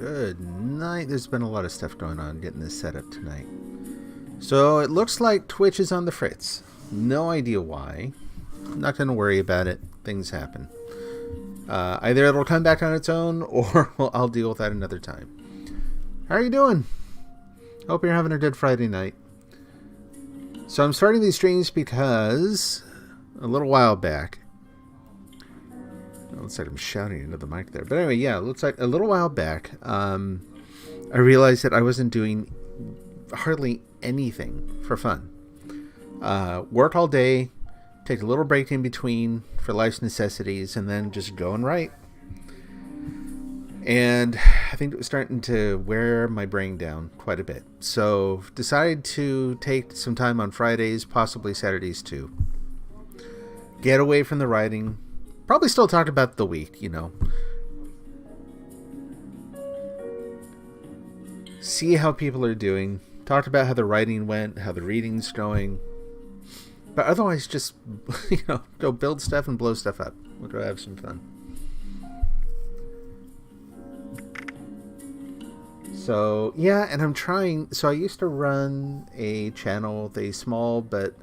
Good night. There's been a lot of stuff going on getting this set up tonight. So it looks like Twitch is on the fritz. No idea why. I'm not going to worry about it. Things happen. Either it'll come back on its own or I'll deal with that another time. How are you doing? Hope you're having a good Friday night. So I'm starting these streams because a little while back, it looks like I'm shouting into the mic there. But anyway, yeah, it looks like a little while back, I realized that I wasn't doing hardly anything for fun. Work all day, take a little break in between for life's necessities, and then just go and write. And I think it was starting to wear my brain down quite a bit. So decided to take some time on Fridays, possibly Saturdays too. Get away from the writing. Probably still talk about the week, you know. See how people are doing. Talk about how the writing went, how the reading's going. But otherwise, just, go build stuff and blow stuff up. We'll go have some fun. So, yeah, and I'm trying. So I used to run a channel with a small but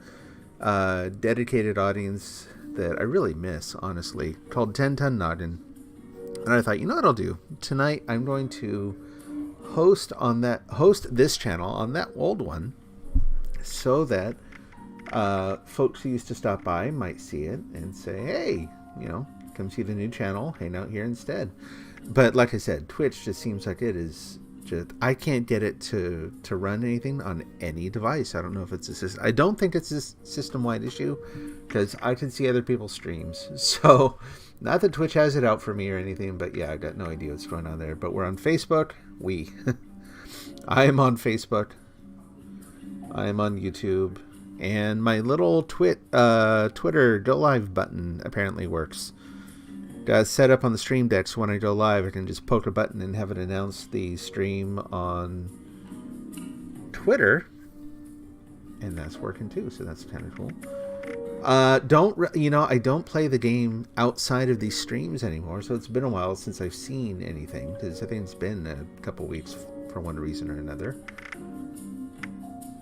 dedicated audience that I really miss, honestly, called 10 Ton Noggin. And I thought, you know what I'll do? Tonight I'm going to host this channel on that old one so that folks who used to stop by might see it and say, hey, come see the new channel, hang out here instead. But like I said, Twitch just seems like it is just, I can't get it to run anything on any device. I don't know if it's a system. I don't think it's a system-wide issue because I can see other people's streams. So not that Twitch has it out for me or anything, but yeah, I got no idea what's going on there. But we're on Facebook. I am on Facebook. I am on YouTube. And my little Twitter Go Live button apparently works. Got it set up on the Stream Deck, so when I go live, I can just poke a button and have it announce the stream on Twitter. And that's working too, so that's kind of cool. I don't play the game outside of these streams anymore, so it's been a while since I've seen anything, because I think it's been a couple weeks for one reason or another.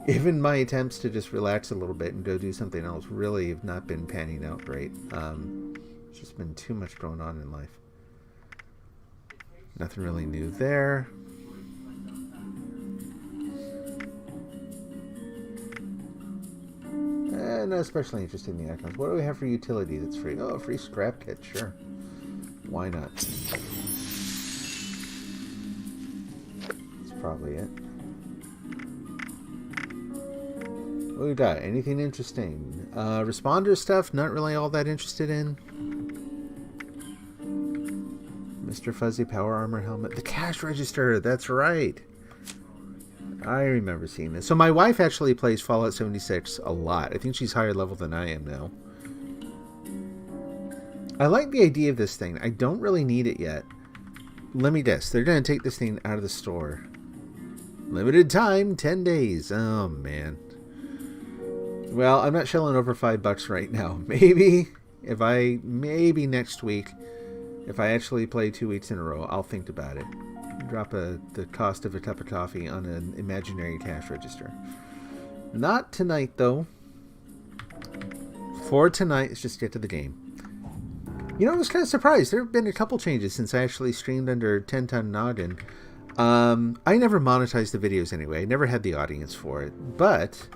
Even my attempts to just relax a little bit and go do something else really have not been panning out great. There's just been too much going on in life. Nothing really new there. Not especially interested in the icons. What do we have for utility that's free? Oh, a free scrap kit, sure. Why not? That's probably it. What we got? Anything interesting? Responder stuff, not really all that interested in. Mr. Fuzzy Power Armor Helmet. The cash register, that's right. I remember seeing this. So my wife actually plays Fallout 76 a lot. I think she's higher level than I am now. I like the idea of this thing. I don't really need it yet. Let me guess. They're going to take this thing out of the store. Limited time, 10 days. Oh, man. Well, I'm not shelling over $5 right now. Maybe next week, if I actually play 2 weeks in a row, I'll think about it. Drop the cost of a cup of coffee on an imaginary cash register. Not tonight, though. For tonight, let's just get to the game. I was kind of surprised. There have been a couple changes since I actually streamed under 10 Ton Noggin. I never monetized the videos anyway. I never had the audience for it. But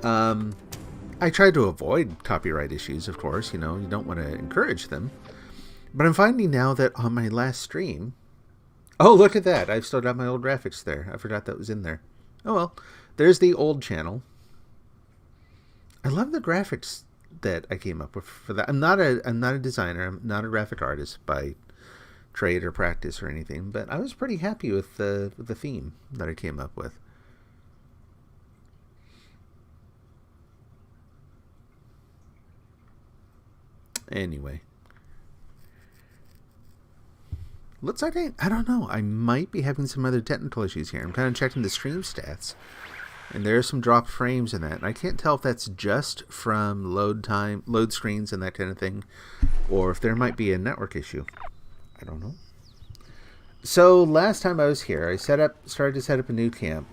I tried to avoid copyright issues, of course. You don't want to encourage them. But I'm finding now that on my last stream... Oh, look at that. I've still got my old graphics there. I forgot that was in there. Oh, well. There's the old channel. I love the graphics that I came up with for that. I'm not a designer. I'm not a graphic artist by trade or practice or anything. But I was pretty happy with the theme that I came up with. Anyway. Looks like I don't know. I might be having some other technical issues here. I'm kind of checking the stream stats. And there are some dropped frames in that. And I can't tell if that's just from load screens and that kind of thing. Or if there might be a network issue. I don't know. So last time I was here, I started to set up a new camp.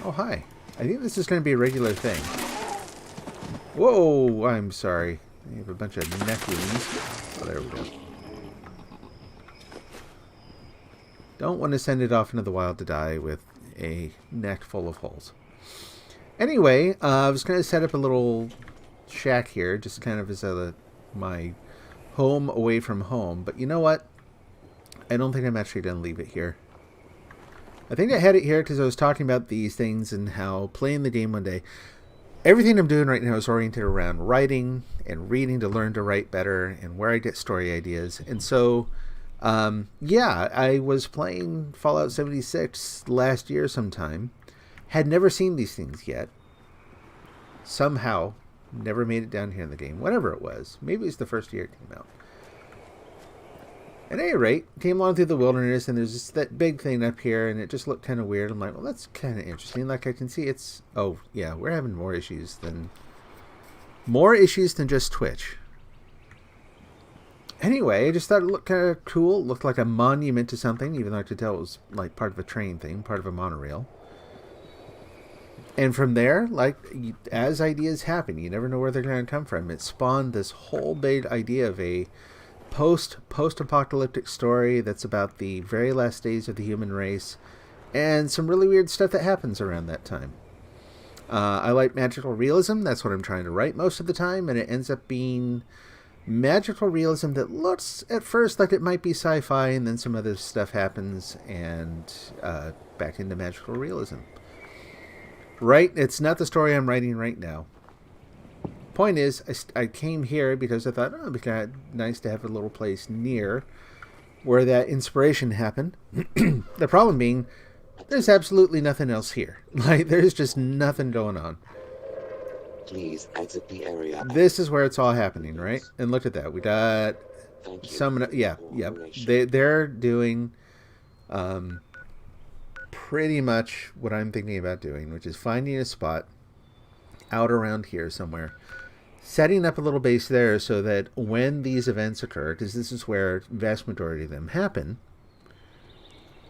Oh, hi. I think this is going to be a regular thing. Whoa, I'm sorry. I have a bunch of neck wounds. Oh, there we go. Don't want to send it off into the wild to die with a neck full of holes. Anyway, I was going to set up a little shack here, just kind of as my home away from home. But you know what? I don't think I'm actually going to leave it here. I think I had it here because I was talking about these things and how playing the game one day, everything I'm doing right now is oriented around writing and reading to learn to write better and where I get story ideas. And so, yeah, I was playing Fallout 76 last year sometime. Had never seen these things yet. Somehow, never made it down here in the game. Whatever it was. Maybe it was the first year it came out. At any rate, came along through the wilderness, and there's just that big thing up here, and it just looked kind of weird. I'm like, well, that's kind of interesting. Like, I can see it's... Oh, yeah, we're having more issues than just Twitch. Anyway, I just thought it looked kind of cool. It looked like a monument to something, even though I could tell it was, like, part of a train thing, part of a monorail. And from there, like, as ideas happen, you never know where they're going to come from. It spawned this whole big idea of a post-apocalyptic story that's about the very last days of the human race and some really weird stuff that happens around that time. I like magical realism. That's what I'm trying to write most of the time, and it ends up being magical realism that looks at first like it might be sci-fi, and then some other stuff happens, and back into magical realism. Right? It's not the story I'm writing right now. Point is, I came here because I thought, oh, it'd be kind of nice to have a little place near where that inspiration happened. The problem being, there's absolutely nothing else here. Like, there's just nothing going on. Please exit the area. This is where it's all happening, right? And look at that. We got some... Yeah, yep. They're doing pretty much what I'm thinking about doing, which is finding a spot out around here somewhere, setting up a little base there so that when these events occur, because this is where the vast majority of them happen,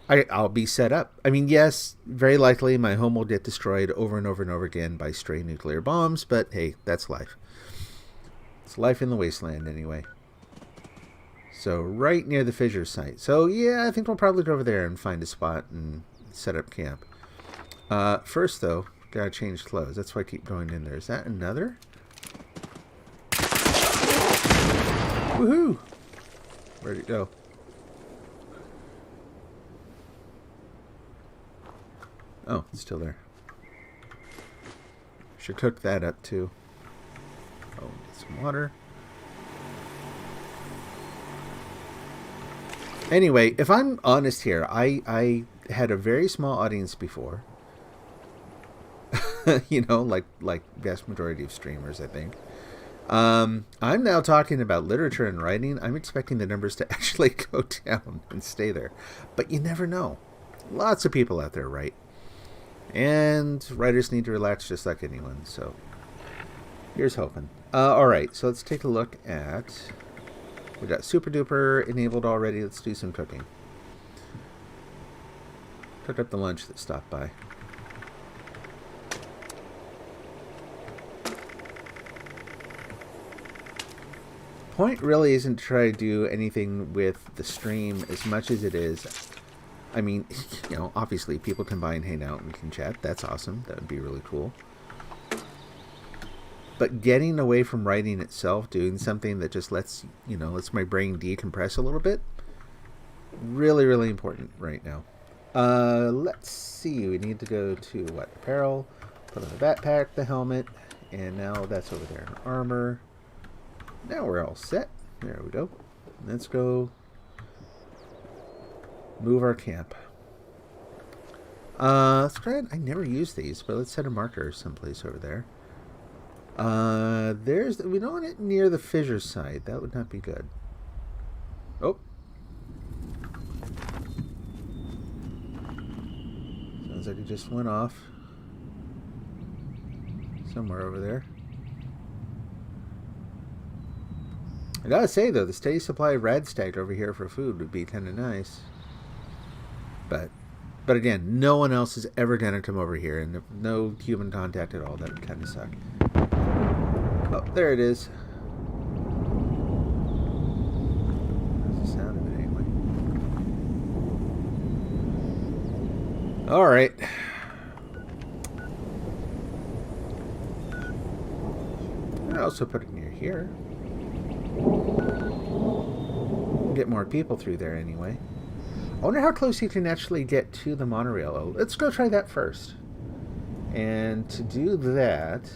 I'll be set up. I mean, yes, very likely my home will get destroyed over and over and over again by stray nuclear bombs, but hey, that's life. It's life in the wasteland anyway. So right near the fissure site. So yeah, I think we'll probably go over there and find a spot and set up camp. First though, gotta change clothes. That's why I keep going in there. Is that another? Woohoo! Where'd it go? Oh, it's still there. Should cook that up too. Oh, get some water. Anyway, if I'm honest here, I had a very small audience before. You know, like vast majority of streamers, I think. I'm now talking about literature and writing. I'm expecting the numbers to actually go down and stay there. But you never know. Lots of people out there write. And writers need to relax just like anyone. So here's hoping. Alright, so let's take a look at... We got Super Duper enabled already. Let's do some cooking. Cook up the lunch that stopped by. Point really isn't to try to do anything with the stream as much as it is. I mean, you know, obviously people can buy and hang out and can chat. That's awesome. That would be really cool. But getting away from writing itself, doing something that just lets my brain decompress a little bit, really, really important right now. Let's see. We need to go to what? Apparel. Put on the backpack, the helmet, and now that's over there. Armor. Now we're all set. There we go. Let's go move our camp. Let's try it. I never use these, but let's set a marker someplace over there. We don't want it near the fissure site. That would not be good. Oh. Sounds like it just went off. Somewhere over there. I gotta say though, the steady supply of Radstag over here for food would be kind of nice. But again, no one else has ever done it come over here, and no human contact at all. That would kind of suck. Oh, there it is. That's the sound of it anyway. All right. I'll also put it near here. Get more people through there anyway. I wonder how close you can actually get to the monorail. Let's go try that first. And to do that,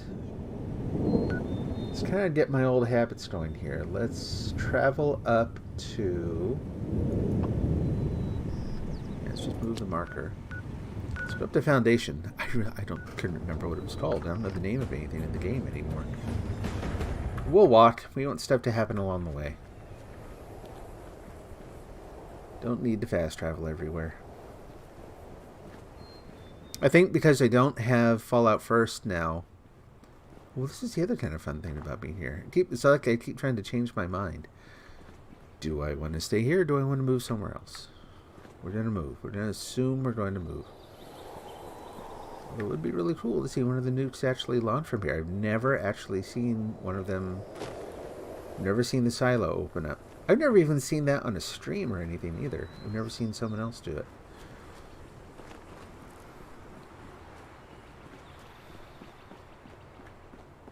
let's kind of get my old habits going here. Let's travel up to... Let's just move the marker. Let's go up to Foundation. Couldn't remember what it was called. I don't know the name of anything in the game anymore. We'll walk. We want stuff to happen along the way. Don't need to fast travel everywhere. I think because I don't have Fallout First now. Well, this is the other kind of fun thing about being here. It's like I keep trying to change my mind. Do I want to stay here or do I want to move somewhere else? We're going to move. We're going to assume we're going to move. It would be really cool to see one of the nukes actually launch from here. I've never actually seen one of them. Never seen the silo open up. I've never even seen that on a stream or anything either. I've never seen someone else do it.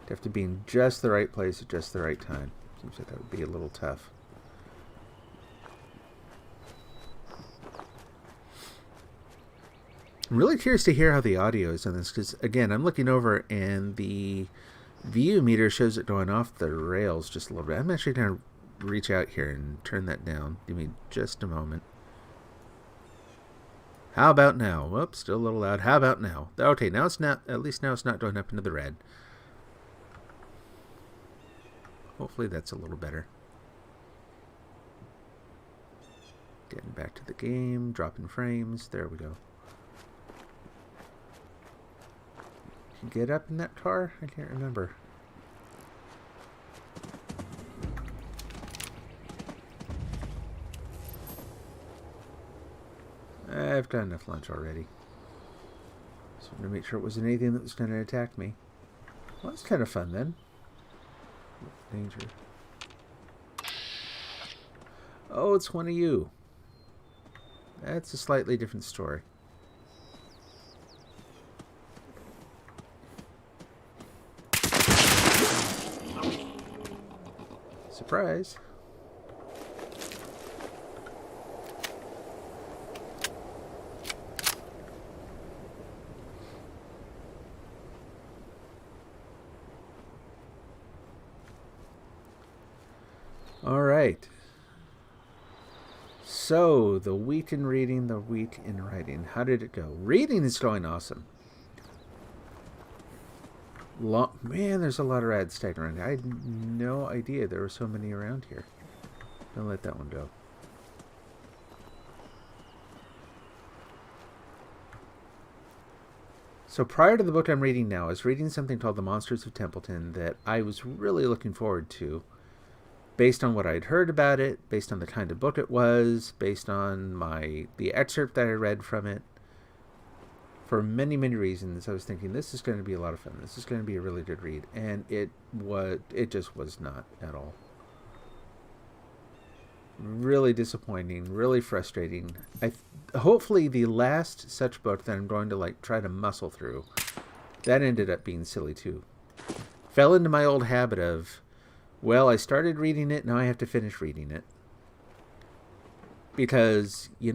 You have to be in just the right place at just the right time. Seems like that would be a little tough. I'm really curious to hear how the audio is on this, because again, I'm looking over and the view meter shows it going off the rails just a little bit. I'm actually going to reach out here and turn that down. Give me just a moment. How about now? Whoops, still a little loud. How about now? Okay, now it's not, at least now it's not going up into the red. Hopefully that's a little better. Getting back to the game, dropping frames. There we go. Can you get up in that car? I can't remember. I've got enough lunch already. So I'm going to make sure it wasn't anything that was going to attack me. Well, that's kind of fun then. Danger. Oh, it's one of you. That's a slightly different story. Surprise. All right. So, the week in reading, the week in writing. How did it go? Reading is going awesome. Man, there's a lot of rad stacking around here. I had no idea there were so many around here. Don't let that one go. So prior to the book I'm reading now, I was reading something called The Monsters of Templeton that I was really looking forward to. Based on what I'd heard about it, based on the kind of book it was, based on the excerpt that I read from it. For many, many reasons, I was thinking this is going to be a lot of fun. This is going to be a really good read. And it just was not at all. Really disappointing, really frustrating. Hopefully the last such book that I'm going to try to muscle through, that ended up being silly too. Fell into my old habit of, well, I started reading it, now I have to finish reading it. Because, I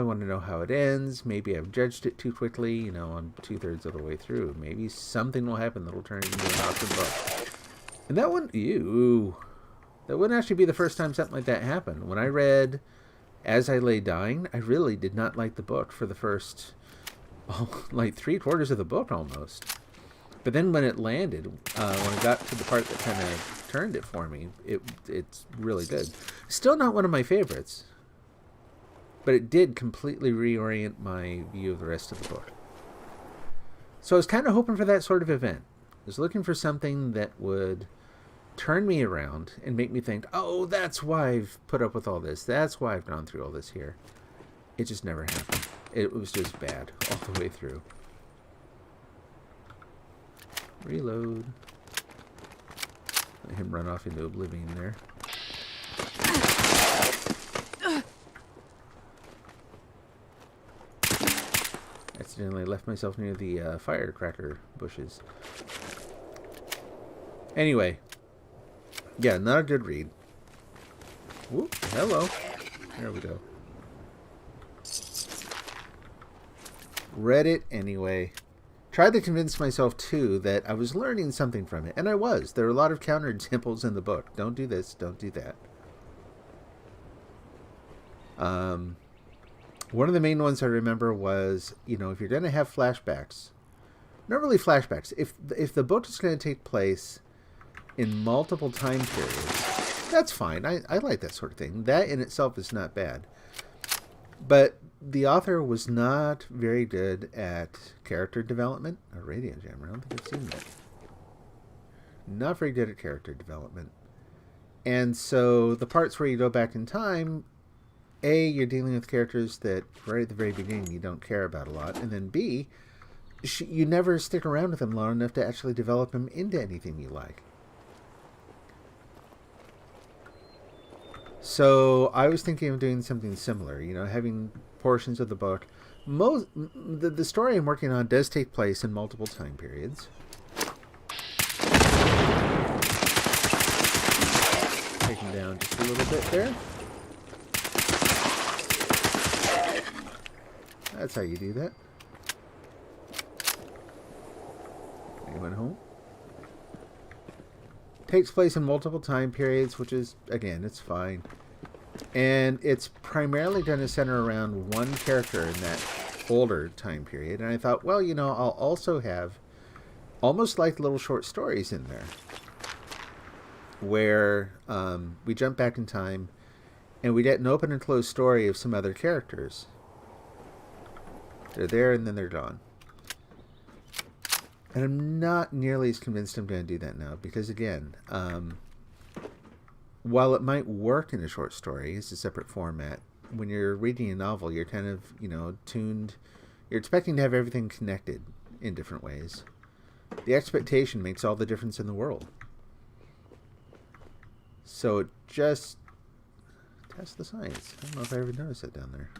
want to know how it ends. Maybe I've judged it too quickly, I'm 2/3 of the way through. Maybe something will happen that'll turn it into an awesome book. And that one, that wouldn't actually be the first time something like that happened. When I read As I Lay Dying, I really did not like the book for the first, 3/4 of the book almost. But then when it landed, when it got to the part that kind of turned it for me, it's really good. Still not one of my favorites, but it did completely reorient my view of the rest of the book. So I was kind of hoping for that sort of event. I was looking for something that would turn me around and make me think, oh, that's why I've put up with all this. That's why I've gone through all this here. It just never happened. It was just bad all the way through. Reload. Let him run off into oblivion there. Accidentally left myself near the firecracker bushes. Anyway. Yeah, not a good read. Whoop, hello. There we go. Read it anyway. Tried to convince myself, too, that I was learning something from it. And I was. There are a lot of counterexamples in the book. Don't do this, don't do that. One of the main ones I remember was, you know, if you're going to have flashbacks, not really flashbacks, if the book is going to take place in multiple time periods, that's fine. I like that sort of thing. That in itself is not bad. But the author was not very good at character development. A radio jammer, I don't think I've seen that. Not very good at character development. And so the parts where you go back in time, A, you're dealing with characters that right at the very beginning you don't care about a lot. And then B, you never stick around with them long enough to actually develop them into anything you like. So I was thinking of doing something similar, you know, having portions of the book. The story I'm working on does take place in multiple time periods. Take him down just a little bit there. That's how you do that. Anyone home? Takes place in multiple time periods, which is, again, it's fine. And it's primarily going to center around one character in that older time period. And I thought, well, you know, I'll also have almost like little short stories in there where we jump back in time and we get an open and closed story of some other characters. They're there and then they're gone. And I'm not nearly as convinced I'm going to do that now because, again, while it might work in a short story, it's a separate format. When you're reading a novel, you're kind of, you know, tuned. You're expecting to have everything connected in different ways. The expectation makes all the difference in the world. So it just test the science. I don't know if I ever noticed that down there.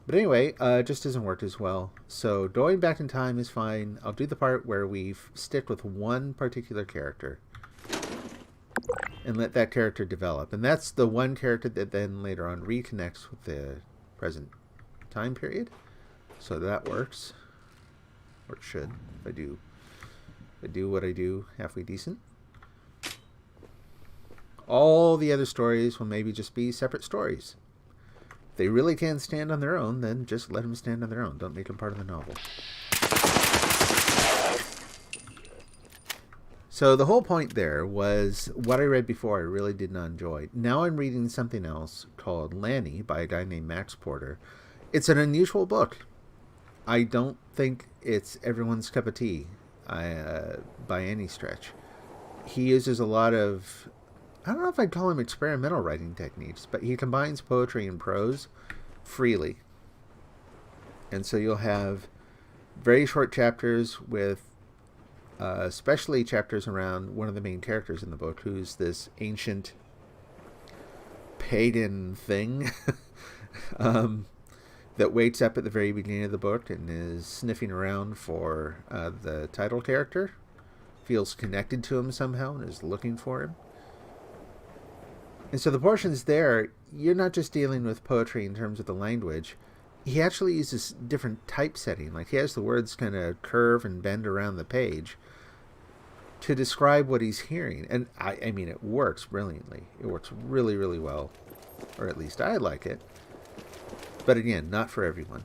But anyway, it just doesn't work as well. So going back in time is fine. I'll do the part where we stick with one particular character and let that character develop. And that's the one character that then later on reconnects with the present time period. So that works. Or it should. If I do what I do halfway decent. All the other stories will maybe just be separate stories. If they really can stand on their own, then just let them stand on their own. Don't make them part of the novel. So the whole point there was what I read before I really did not enjoy. Now I'm reading something else called Lanny by a guy named Max Porter. It's an unusual book. I don't think it's everyone's cup of tea by any stretch. He uses a lot of, I don't know if I'd call them experimental writing techniques, but he combines poetry and prose freely. And so you'll have very short chapters with especially chapters around one of the main characters in the book, who's this ancient pagan thing that wakes up at the very beginning of the book and is sniffing around for the title character, feels connected to him somehow and is looking for him. And so the portions there, you're not just dealing with poetry in terms of the language. He actually uses different typesetting. Like he has the words kind of curve and bend around the page to describe what he's hearing. And I mean, it works brilliantly. It works really, really well. Or at least I like it. But again, not for everyone.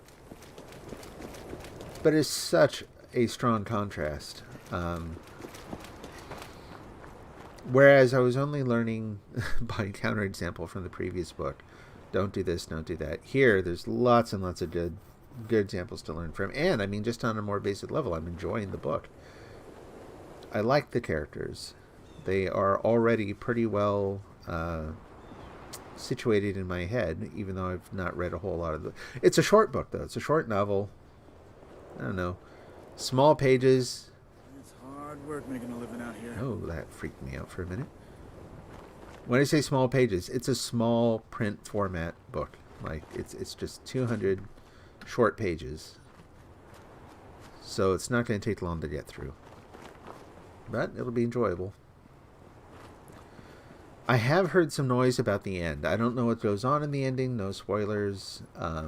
But it's such a strong contrast. Whereas I was only learning by counterexample from the previous book. Don't do this, don't do that. Here, there's lots and lots of good examples to learn from. And, I mean, just on a more basic level, I'm enjoying the book. I like the characters. They are already pretty well situated in my head, even though I've not read a whole lot of the. It's a short book though. It's a short novel. I don't know, small pages. It's hard work making a living out here. Oh, that freaked me out for a minute. When I say small pages, it's a small print format book. Like it's just 200 short pages. So it's not going to take long to get through. But it'll be enjoyable. I have heard some noise about the end. I don't know what goes on in the ending. No spoilers. But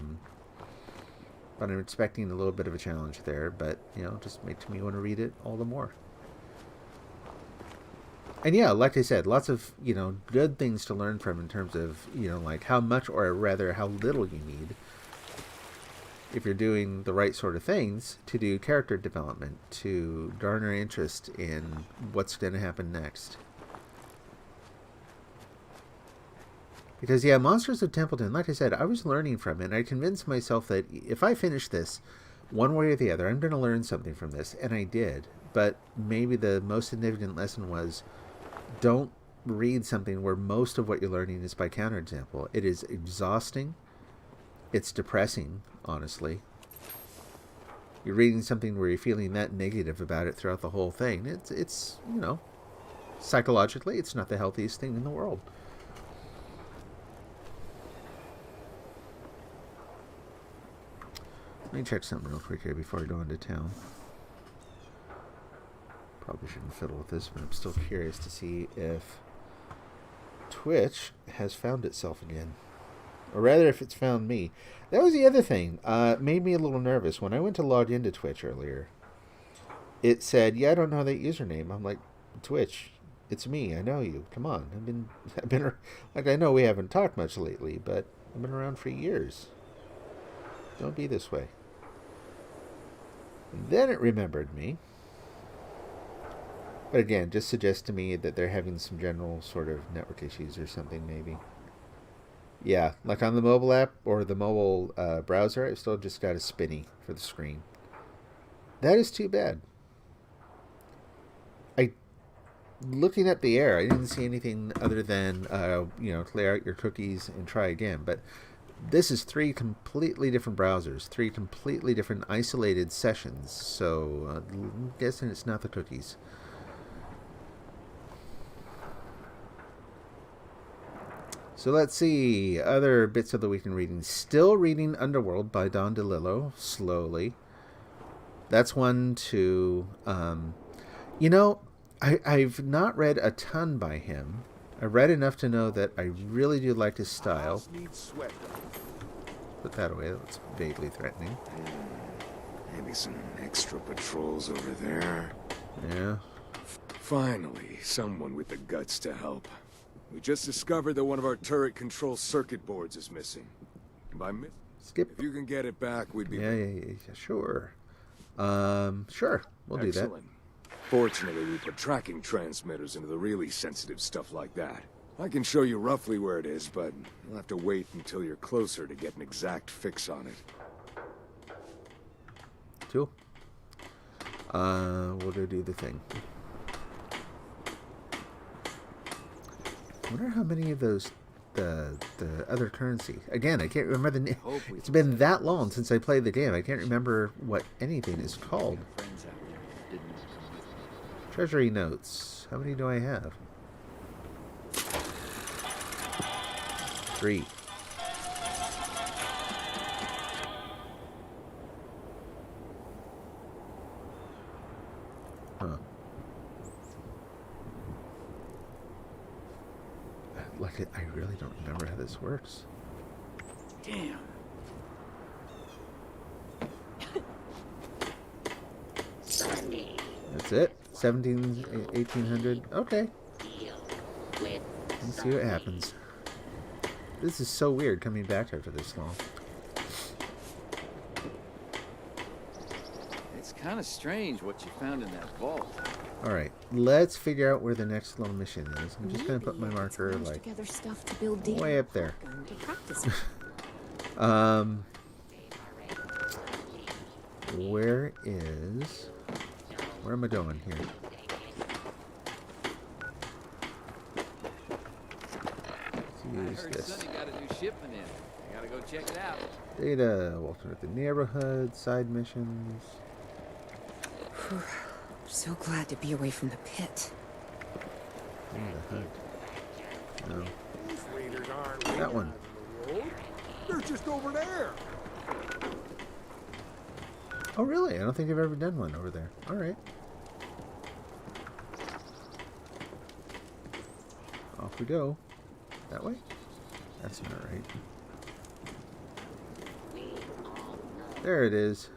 I'm expecting a little bit of a challenge there. But, just makes me want to read it all the more. And yeah, like I said, lots of, good things to learn from in terms of, like how much or rather how little you need, if you're doing the right sort of things, to do character development, to garner interest in what's going to happen next. Because, yeah, Monsters of Templeton, like I said, I was learning from it, and I convinced myself that if I finish this, one way or the other, I'm going to learn something from this, and I did. But maybe the most significant lesson was, don't read something where most of what you're learning is by counterexample. It is exhausting. It's depressing, honestly. You're reading something where you're feeling that negative about it throughout the whole thing. It's psychologically, it's not the healthiest thing in the world. Let me check something real quick here before I go into town. Probably shouldn't fiddle with this, but I'm still curious to see if Twitch has found itself again. Or rather, if it's found me. That was the other thing. Made me a little nervous. When I went to log into Twitch earlier, it said, yeah, I don't know that username. I'm like, Twitch, it's me. I know you. Come on. I've been like, I know we haven't talked much lately, but I've been around for years. Don't be this way. And then it remembered me. But again, just suggests to me that they're having some general sort of network issues or something, maybe. Yeah, like on the mobile app or the mobile browser, I've still just got a spinny for the screen. That is too bad. Looking at the air, I didn't see anything other than, clear out your cookies and try again. But this is 3 completely different browsers, 3 completely different isolated sessions. So I'm guessing it's not the cookies. So let's see, other bits of the week in reading. Still reading Underworld by Don DeLillo, slowly. That's one to, I've not read a ton by him. I read enough to know that I really do like his style. Put that away, that's vaguely threatening. Maybe some extra patrols over there. Yeah. Finally, someone with the guts to help. We just discovered that one of our turret control circuit boards is missing. Skip. If you can get it back, we'd be... Yeah, sure. Sure, we'll do that. Excellent. Fortunately, we put tracking transmitters into the really sensitive stuff like that. I can show you roughly where it is, but you'll have to wait until you're closer to get an exact fix on it. Cool. We'll go do the thing. I wonder how many of those the other currency. Again, I can't remember the name. It's been that long since I played the game. I can't remember what anything is called. Treasury notes. How many do I have? 3. Huh. I really don't remember how this works. Damn. That's it? 1800? Okay. Let's see what happens. This is so weird coming back after this long. It's kind of strange what you found in that vault. Alright, let's figure out where the next little mission is. I'm just going to put my marker, like, Stuff to build way up there. to practice. Where am I going here? is heard this? Sonny got a new shipment in. I gotta go check it out. Data, alternate the neighborhood, side missions. I'm so glad to be away from the pit. What the heck? No. These raiders aren't That one. on the road. They're just over there. Oh, really? I don't think I've ever done one over there. All right. Off we go. That way? That's not right. There it is.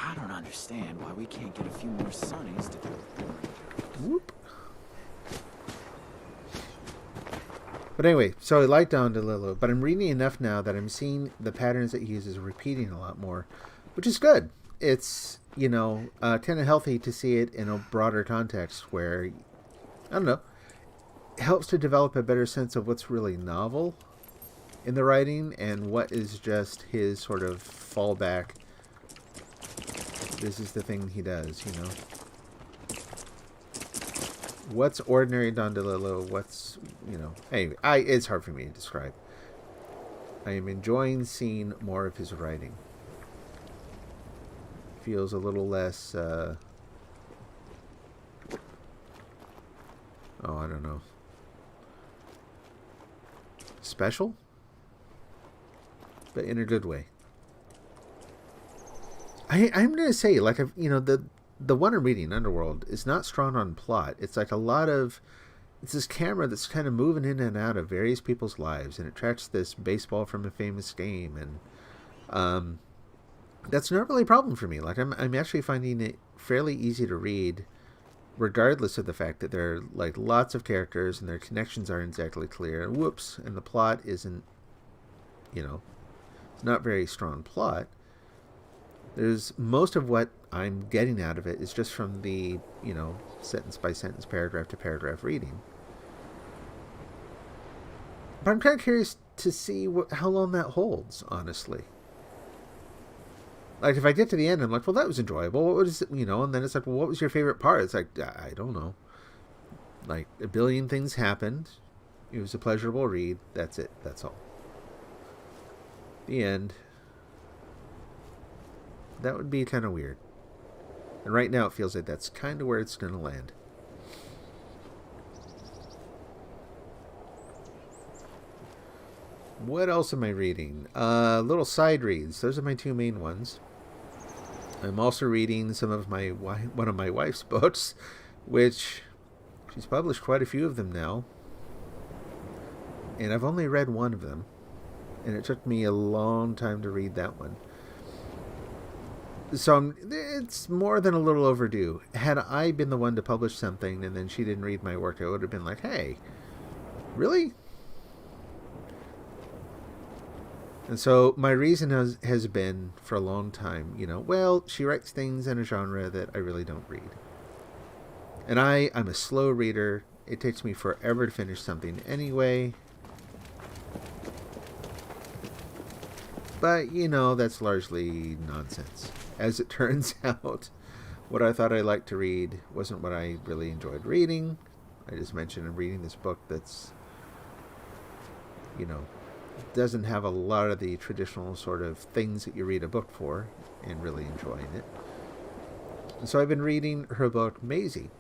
I don't understand why we can't get a few more Sonnies to do it. Whoop. But anyway, so I like Don DeLillo, but I'm reading enough now that I'm seeing the patterns that he uses repeating a lot more, which is good. It's, you know, kind of healthy to see it in a broader context where, I don't know, it helps to develop a better sense of what's really novel in the writing and what is just his sort of fallback. This is the thing he does, you know. What's ordinary Don DeLillo? What's, you know... Anyway, it's hard for me to describe. I am enjoying seeing more of his writing. Feels a little less... oh, I don't know. Special? But in a good way. I'm going to say, like, you know, the one I'm reading, Underworld, is not strong on plot. It's like a lot of... It's this camera that's kind of moving in and out of various people's lives, and it tracks this baseball from a famous game, and that's not really a problem for me. Like, I'm actually finding it fairly easy to read, regardless of the fact that there are, like, lots of characters, and their connections aren't exactly clear, and whoops, and the plot isn't, you know, it's not very strong plot. There's most of what I'm getting out of it is just from the, you know, sentence by sentence, paragraph to paragraph reading. But I'm kind of curious to see how long that holds, honestly. Like, if I get to the end, I'm like, well, that was enjoyable. What was it, you know? And then it's like, well, what was your favorite part? It's like, I don't know. Like, a billion things happened. It was a pleasurable read. That's it. That's all. The end. That would be kind of weird. And right now it feels like that's kind of where it's going to land. What else am I reading? Little side reads. Those are my two main ones. I'm also reading some of one of my wife's books, which she's published quite a few of them now. And I've only read one of them. And it took me a long time to read that one. So it's more than a little overdue. Had I been the one to publish something and then she didn't read my work, I would have been like, hey, really? And so my reason has been for a long time, you know, well, she writes things in a genre that I really don't read. And I'm a slow reader. It takes me forever to finish something anyway. But, you know, that's largely nonsense. As it turns out, what I thought I liked to read wasn't what I really enjoyed reading. I just mentioned I'm reading this book that's, you know, doesn't have a lot of the traditional sort of things that you read a book for and really enjoying it. And so I've been reading her book, Maisie.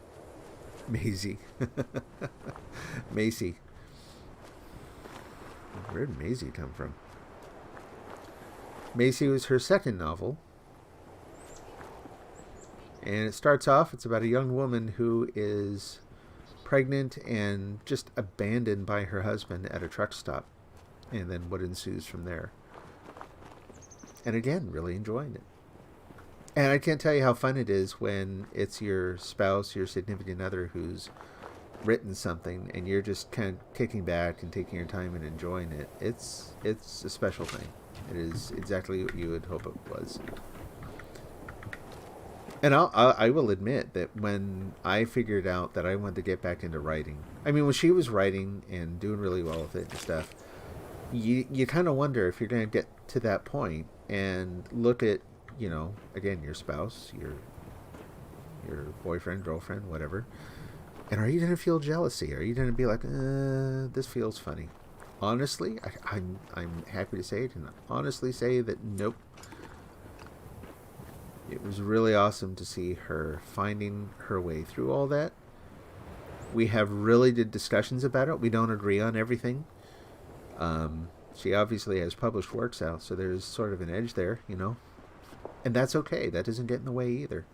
Maisie. Macy. Where did Maisie come from? Macy was her second novel. And it starts off, it's about a young woman who is pregnant and just abandoned by her husband at a truck stop. And then what ensues from there. And again, really enjoying it. And I can't tell you how fun it is when it's your spouse, your significant other who's written something and you're just kind of kicking back and taking your time and enjoying it. It's a special thing. It is exactly what you would hope it was. And I will admit that when I figured out that I wanted to get back into writing, I mean, when she was writing and doing really well with it and stuff, you kind of wonder if you're going to get to that point and look at, again, your spouse, your boyfriend, girlfriend, whatever. And are you going to feel jealousy? Are you going to be like, this feels funny? Honestly, I'm happy to say it and honestly say that nope. It was really awesome to see her finding her way through all that. We have really good discussions about it. We don't agree on everything. She obviously has published works out, so there's sort of an edge there, And that's okay. That doesn't get in the way either.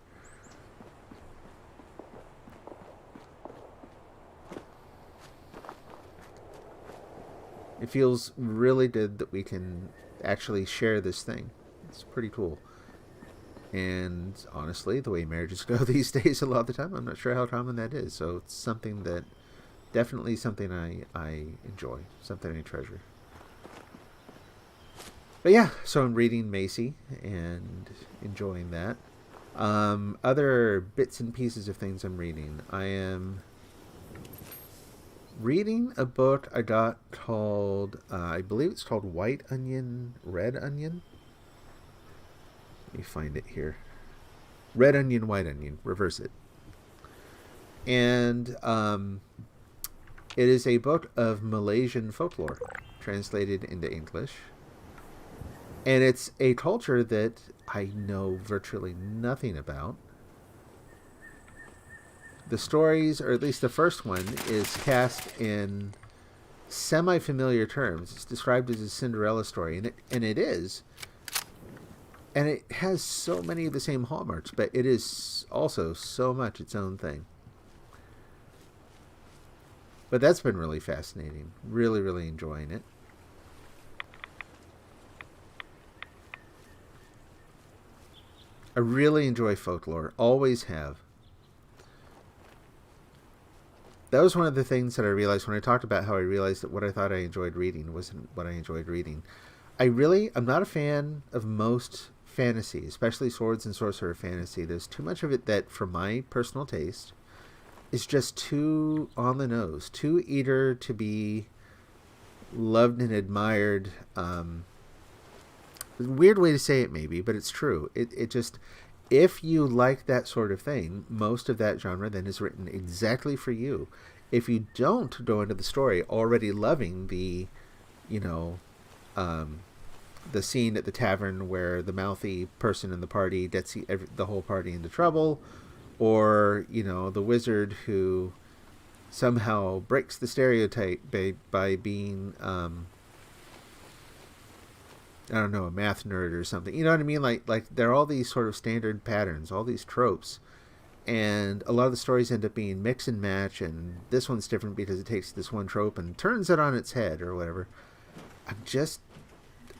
It feels really good that we can actually share this thing. It's pretty cool. And honestly, the way marriages go these days, a lot of the time, I'm not sure how common that is. So it's something that, definitely something I enjoy, something I treasure. But yeah, so I'm reading Macy and enjoying that. Other bits and pieces of things I'm reading. I am reading a book I got called, I believe it's called White Onion, Red Onion. Let me find it here. Red Onion, White Onion. Reverse it. And it is a book of Malaysian folklore translated into English. And it's a culture that I know virtually nothing about. The stories, or at least the first one, is cast in semi-familiar terms. It's described as a Cinderella story, and it is. And it has so many of the same hallmarks, but it is also so much its own thing. But that's been really fascinating. Really, really enjoying it. I really enjoy folklore. Always have. That was one of the things that I realized when I talked about how I realized that what I thought I enjoyed reading wasn't what I enjoyed reading. I'm not a fan of most fantasy, especially swords and sorcerer fantasy. There's too much of it that, for my personal taste, is just too on the nose, too eager to be loved and admired. Weird way to say it maybe, but it's true. It just, if you like that sort of thing, most of that genre then is written exactly for you. If you don't go into the story already loving the scene at the tavern where the mouthy person in the party gets the whole party into trouble, or the wizard who somehow breaks the stereotype by being I don't know, a math nerd or something. You know what I mean? Like there are all these sort of standard patterns, all these tropes, and a lot of the stories end up being mix and match, and this one's different because it takes this one trope and turns it on its head or whatever.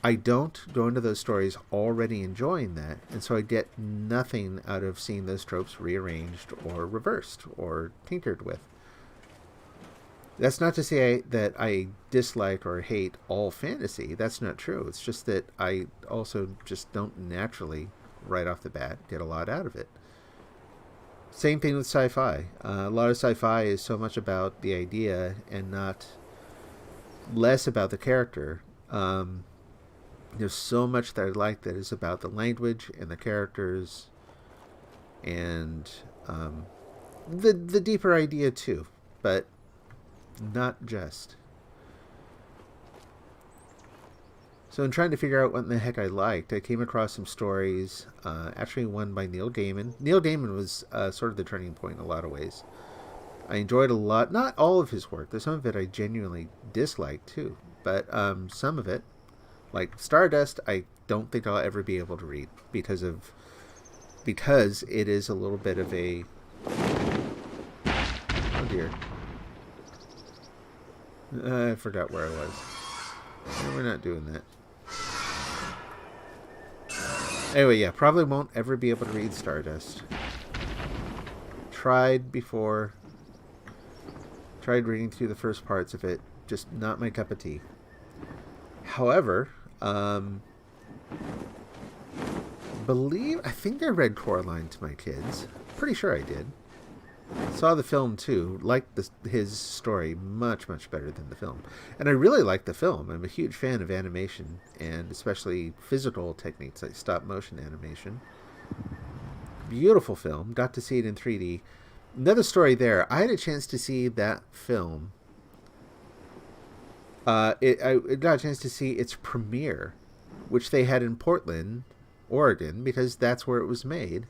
I don't go into those stories already enjoying that, and so I get nothing out of seeing those tropes rearranged or reversed or tinkered with. That's not to say that I dislike or hate all fantasy. That's not true. It's just that I also just don't naturally, right off the bat, get a lot out of it. Same thing with sci-fi. A lot of sci-fi is so much about the idea and less about the character. There's so much that I like that is about the language and the characters and the deeper idea too, but not just. So in trying to figure out what the heck I liked, I came across some stories, actually one by Neil Gaiman. Neil Gaiman was sort of the turning point in a lot of ways. I enjoyed a lot, not all of his work. There's some of it I genuinely disliked too, but some of it, like Stardust, I don't think I'll ever be able to read because it is a little bit of a, oh dear, I forgot where I was. No, we're not doing that. Anyway, yeah, probably won't ever be able to read Stardust. Tried before. Tried reading through the first parts of it. Just not my cup of tea. However, I think I read Coraline to my kids. Pretty sure I did. Saw the film too. Liked his story much, much better than the film. And I really like the film. I'm a huge fan of animation, and especially physical techniques like stop motion animation. Beautiful film. Got to see it in 3D. Another story there. I had a chance to see that film. I got a chance to see its premiere, which they had in Portland, Oregon, because that's where it was made.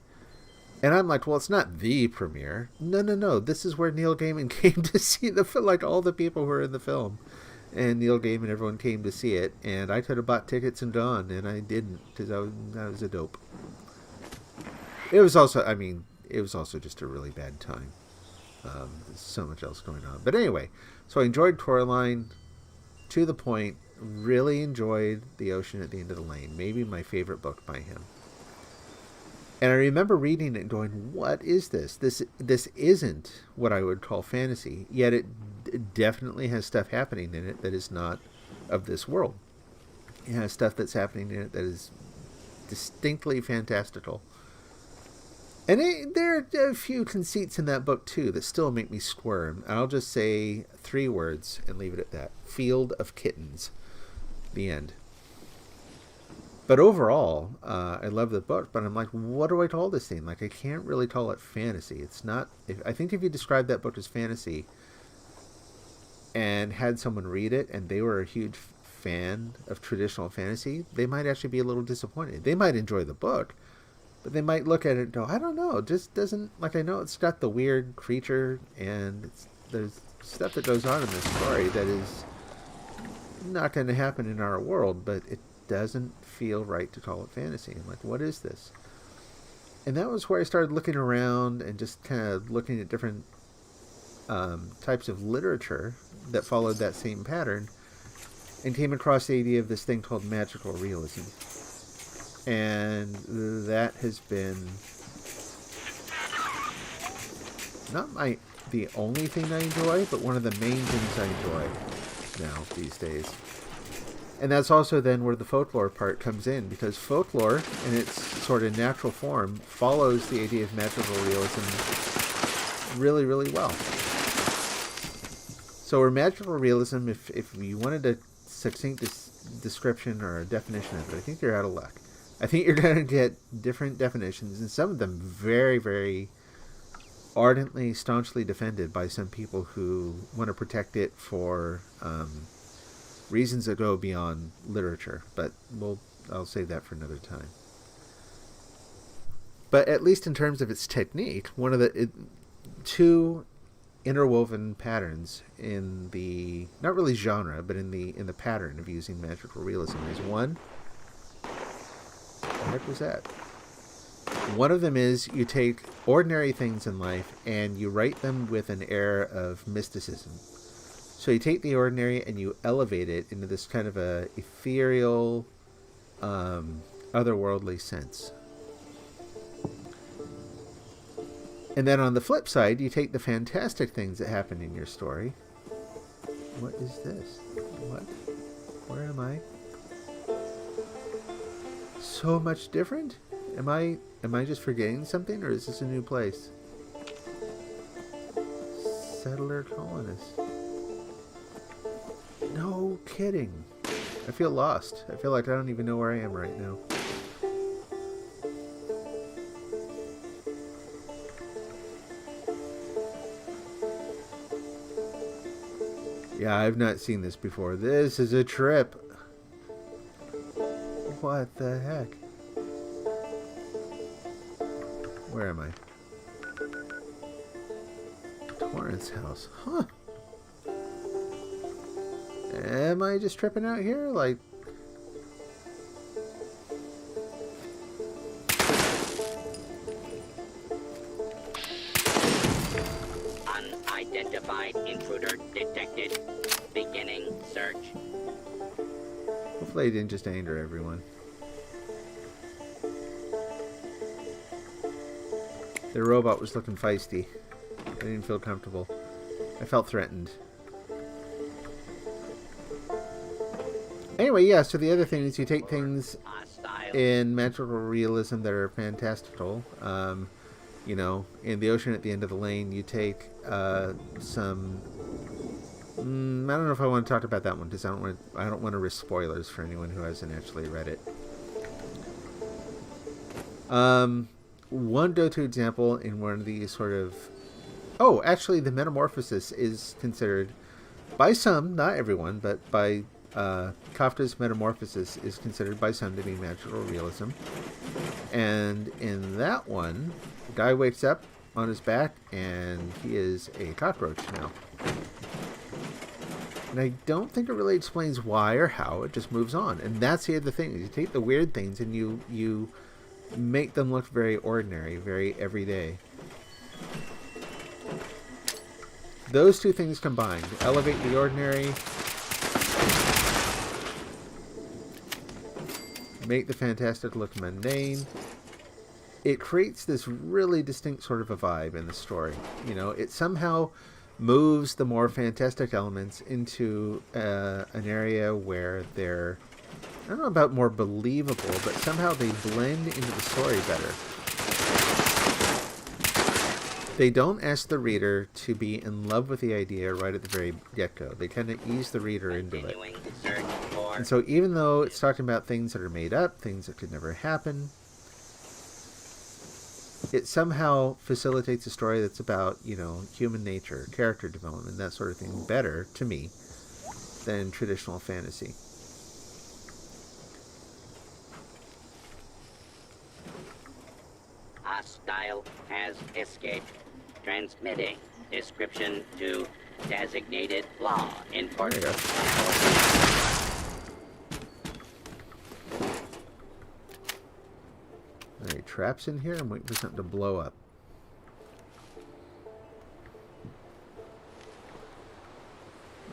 And I'm like, well, it's not the premiere. No. This is where Neil Gaiman came to see the film. Like, all the people who were in the film. And Neil Gaiman, everyone came to see it. And I could have bought tickets and gone, and I didn't, because I was a dope. It was also, it was also just a really bad time. There's so much else going on. But anyway, so I enjoyed Coraline to the point. Really enjoyed The Ocean at the End of the Lane. Maybe my favorite book by him. And I remember reading it and going, what is this? This isn't what I would call fantasy. Yet it definitely has stuff happening in it that is not of this world. It has stuff that's happening in it that is distinctly fantastical. And there are a few conceits in that book, too, that still make me squirm. I'll just say 3 words and leave it at that. Field of Kittens. The end. But overall, I love the book, but I'm like, what do I call this thing? Like, I can't really call it fantasy. It's not... I think if you describe that book as fantasy and had someone read it and they were a huge fan of traditional fantasy, they might actually be a little disappointed. They might enjoy the book, but they might look at it and go, I don't know, it just doesn't... Like, I know it's got the weird creature and there's stuff that goes on in this story that is not going to happen in our world, but it doesn't feel right to call it fantasy. I'm like, what is this? And that was where I started looking around and just kind of looking at different types of literature that followed that same pattern, and came across the idea of this thing called magical realism. And that has been not the only thing I enjoy, but one of the main things I enjoy now these days. And that's also then where the folklore part comes in, because folklore, in its sort of natural form, follows the idea of magical realism really, really well. So where magical realism, if you wanted a succinct description or a definition of it, I think you're out of luck. I think you're going to get different definitions, and some of them very, very ardently, staunchly defended by some people who want to protect it for... reasons that go beyond literature, but I'll save that for another time. But at least in terms of its technique, one of the 2 interwoven patterns in the, not really genre, but in the pattern of using magical realism is one. What the heck was that? One of them is you take ordinary things in life and you write them with an air of mysticism. So you take the ordinary and you elevate it into this kind of a ethereal, otherworldly sense. And then on the flip side, you take the fantastic things that happen in your story. What is this? What? Where am I? So much different? Am I just forgetting something, or is this a new place? Settler colonists. No kidding. I feel lost. I feel like I don't even know where I am right now. Yeah, I've not seen this before. This is a trip. What the heck? Where am I? Torrance house. Huh. Am I just tripping out here? Like... Unidentified intruder detected. Beginning search. Hopefully I didn't just anger everyone. The robot was looking feisty. I didn't feel comfortable. I felt threatened. Anyway, yeah, so the other thing is you take things in magical realism that are fantastical, You know, in the ocean at the end of the lane, you take some. I don't know if I want to talk about that one because I don't want to risk spoilers for anyone who hasn't actually read it. One go-to example in one of these sort of. Oh, actually, the Metamorphosis is considered by some, not everyone, but by Kafka's Metamorphosis is considered by some to be magical realism. And in that one, the guy wakes up on his back and he is a cockroach now. And I don't think it really explains why or how. It just moves on. And that's the other thing. You take the weird things and you make them look very ordinary, very everyday. Those two things combined elevate the ordinary, make the fantastic look mundane. It creates this really distinct sort of a vibe in the story. You know, it somehow moves the more fantastic elements into an area where they're, I don't know about more believable, but somehow they blend into the story better. They don't ask the reader to be in love with the idea right at the very get-go. They tend to ease the reader into it. And so even though it's talking about things that are made up, things that could never happen, it somehow facilitates a story that's about, you know, human nature, character development, that sort of thing better, to me, than traditional fantasy. Hostile has escaped. Transmitting. Description to designated law enforcement. Alright, traps in here. I'm waiting for something to blow up.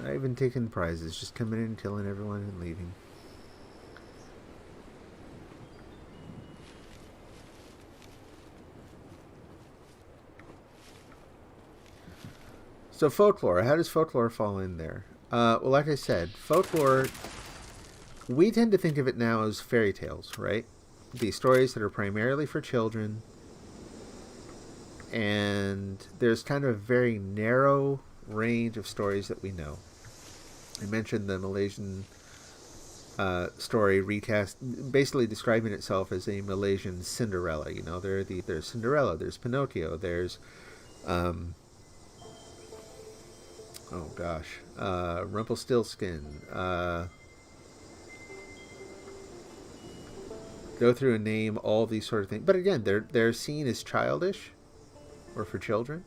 Not even taking prizes, just coming in, killing everyone, and leaving. So folklore, how does folklore fall in there? Well, like I said, folklore, we tend to think of it now as fairy tales, right? These stories that are primarily for children, and there's kind of a very narrow range of stories that we know. I mentioned the Malaysian story recast, basically describing itself as a Malaysian Cinderella. You know, there's Cinderella, there's Pinocchio, there's oh gosh, Rumpelstiltskin. Go through and name all these sort of things, but again, they're seen as childish or for children.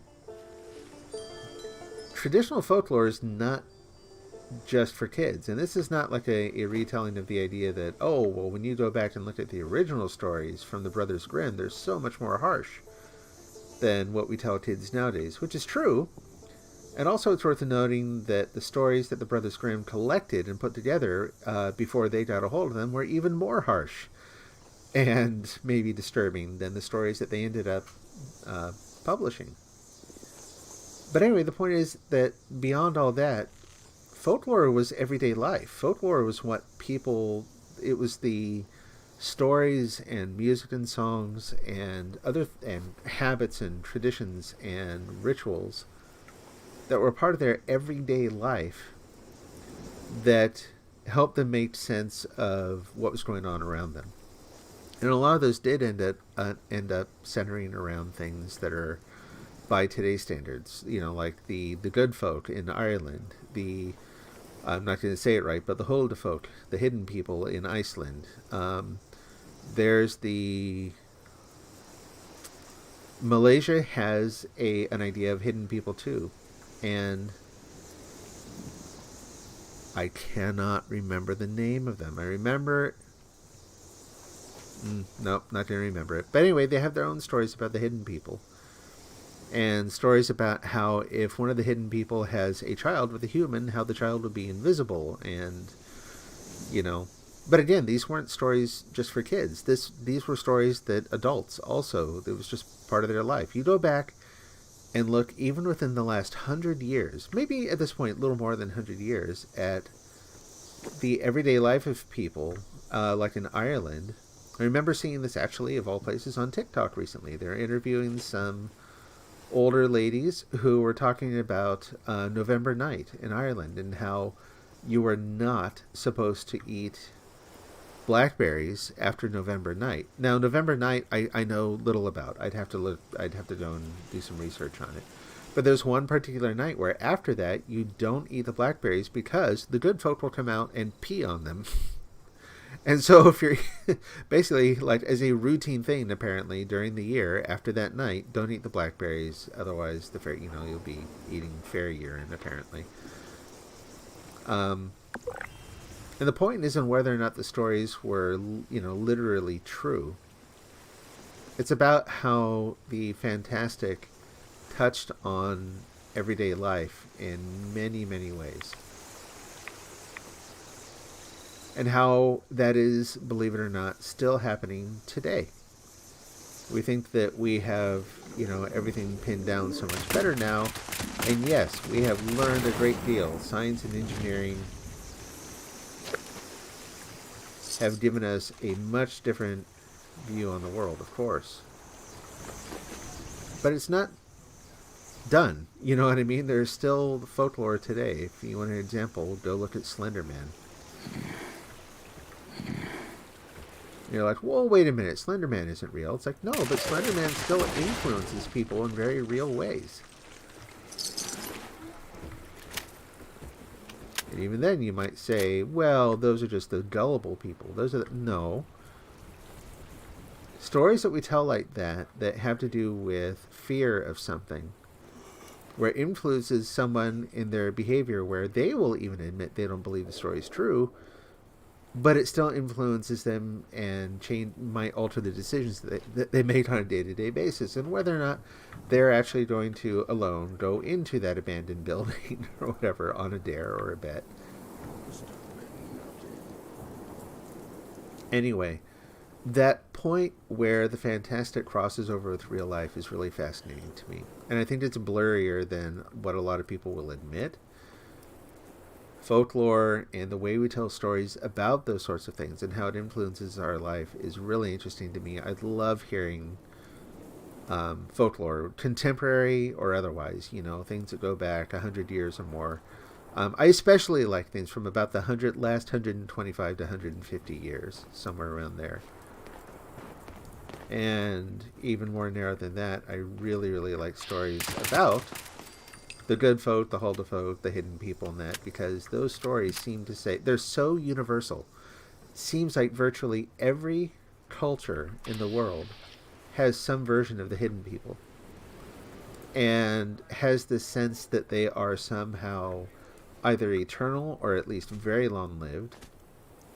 Traditional folklore is not just for kids, and this is not like a retelling of the idea that, oh, well, when you go back and look at the original stories from the Brothers Grimm, they're so much more harsh than what we tell kids nowadays, which is true. And also it's worth noting that the stories that the Brothers Grimm collected and put together before they got a hold of them were even more harsh and maybe disturbing than the stories that they ended up publishing. But anyway, the point is that beyond all that, folklore was everyday life. Folklore was what people, it was the stories and music and songs and and habits and traditions and rituals that were part of their everyday life that helped them make sense of what was going on around them. And a lot of those did end up centering around things that are by today's standards, you know, like the good folk in Ireland, I'm not going to say it right, but the Holde folk, the hidden people in Iceland. There's Malaysia has an idea of hidden people too, and I cannot remember the name of them. I remember. Nope, not going to remember it. But anyway, they have their own stories about the hidden people. And stories about how if one of the hidden people has a child with a human, how the child would be invisible. And, you know. But again, these weren't stories just for kids. These were stories that adults also, it was just part of their life. You go back and look, even within the last 100 years, maybe at this point a little more than 100 years, at the everyday life of people, like in Ireland, I remember seeing this actually, of all places, on TikTok recently. They're interviewing some older ladies who were talking about November Night in Ireland and how you were not supposed to eat blackberries after November Night. Now, November Night, I know little about. I'd have to go and do some research on it. But there's one particular night where after that, you don't eat the blackberries because the good folk will come out and pee on them. And so if you're basically, like, as a routine thing, apparently, during the year, after that night, don't eat the blackberries. Otherwise, you'll be eating fairy urine, apparently. And the point isn't whether or not the stories were, literally true. It's about how the fantastic touched on everyday life in many, many ways. And how that is, believe it or not, still happening today. We think that we have, everything pinned down so much better now. And yes, we have learned a great deal. Science and engineering have given us a much different view on the world, of course. But it's not done. You know what I mean? There's still folklore today. If you want an example, go look at Slender Man. You're like, well, wait a minute, Slender Man isn't real. It's like, no, but Slender Man still influences people in very real ways. And even then you might say, well, those are just the gullible people. No. Stories that we tell like that have to do with fear of something, where it influences someone in their behavior, where they will even admit they don't believe the story is true, but it still influences them and might alter the decisions that they make on a day-to-day basis, and whether or not they're actually going to alone go into that abandoned building or whatever on a dare or a bet. Anyway, that point where the fantastic crosses over with real life is really fascinating to me, and I think it's blurrier than what a lot of people will admit. Folklore and the way we tell stories about those sorts of things and how it influences our life is really interesting to me. I love hearing folklore, contemporary or otherwise, things that go back 100 years or more. I especially like things from about the last 125 to 150 years, somewhere around there. And even more narrow than that, I really, really like stories about the good folk, the Hulda folk, the hidden people, and that, because those stories seem to say, they're so universal. It seems like virtually every culture in the world has some version of the hidden people, and has this sense that they are somehow either eternal or at least very long-lived.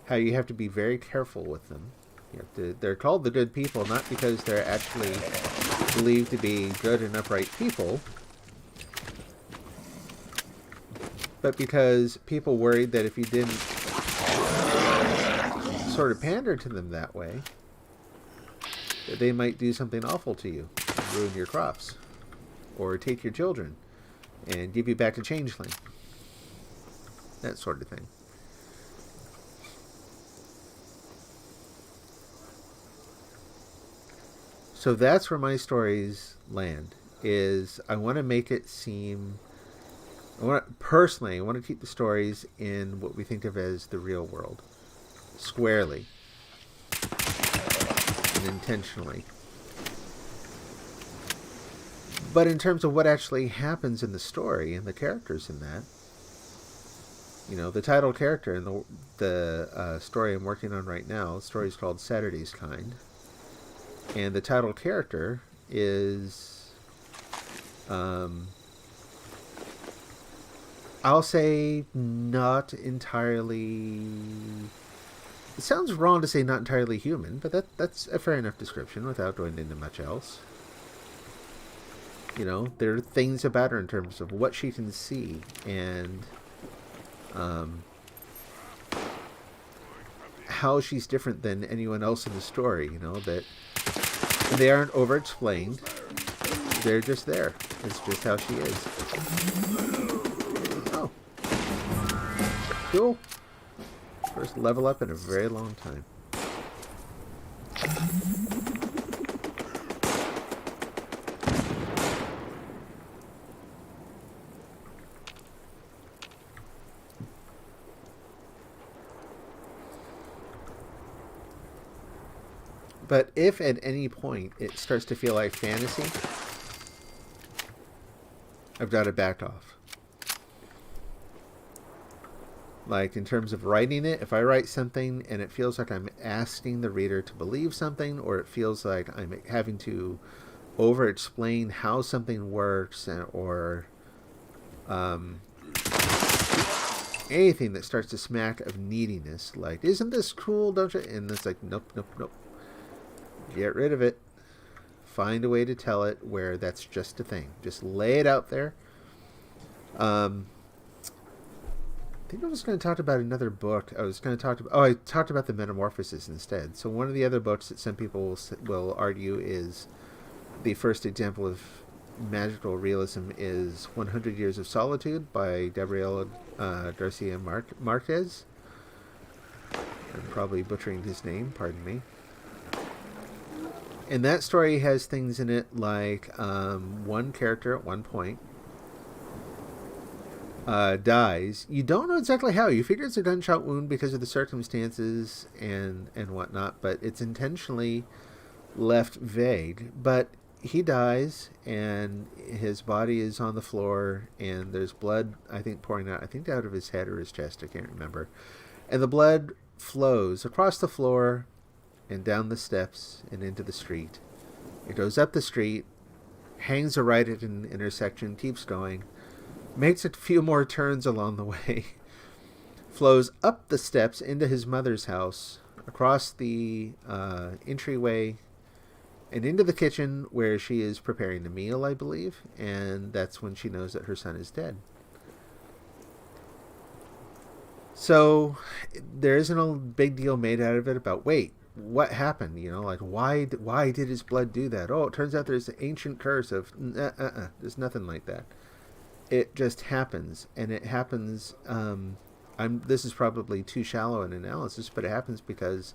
How you have to be very careful with them. They're called the good people not because they're actually believed to be good and upright people, but because people worried that if you didn't sort of pander to them that way, that they might do something awful to you, ruin your crops, or take your children and give you back to Changeling. That sort of thing. So that's where my stories land, is I want to make it seem... I want to keep the stories in what we think of as the real world, squarely and intentionally. But in terms of what actually happens in the story and the characters in that, the title character in the story I'm working on right now, the story is called Saturday's Kind, and the title character is... I'll say not entirely... It sounds wrong to say not entirely human, but that's a fair enough description without going into much else. There are things about her in terms of what she can see and how she's different than anyone else in the story, that they aren't over-explained. They're just there. It's just how she is. Cool. First level up in a very long time. But if at any point it starts to feel like fantasy, I've got to back off. Like, in terms of writing it, if I write something and it feels like I'm asking the reader to believe something, or it feels like I'm having to over-explain how something works, or anything that starts to smack of neediness, like, isn't this cool, don't you? And it's like, nope, nope, nope. Get rid of it. Find a way to tell it where that's just a thing. Just lay it out there. I think I was going to talk about another book. I talked about the Metamorphosis instead. So one of the other books that some people will argue is the first example of magical realism is 100 Years of Solitude by Gabriel Garcia Marquez. I'm probably butchering his name, pardon me. And that story has things in it like one character at one point dies. You don't know exactly how. You figure it's a gunshot wound because of the circumstances and whatnot, but it's intentionally left vague. But he dies, and his body is on the floor, and there's blood, I think, pouring out, I think out of his head or his chest, I can't remember. And the blood flows across the floor and down the steps and into the street. It goes up the street, hangs right at an intersection, keeps going, makes a few more turns along the way, flows up the steps into his mother's house, across the entryway, and into the kitchen where she is preparing a meal, I believe, and that's when she knows that her son is dead. So there isn't a big deal made out of it about, wait, what happened? You know, like, why did his blood do that? Oh, it turns out there's an ancient curse of... There's nothing like that. It just happens, and it happens... this is probably too shallow an analysis, but it happens because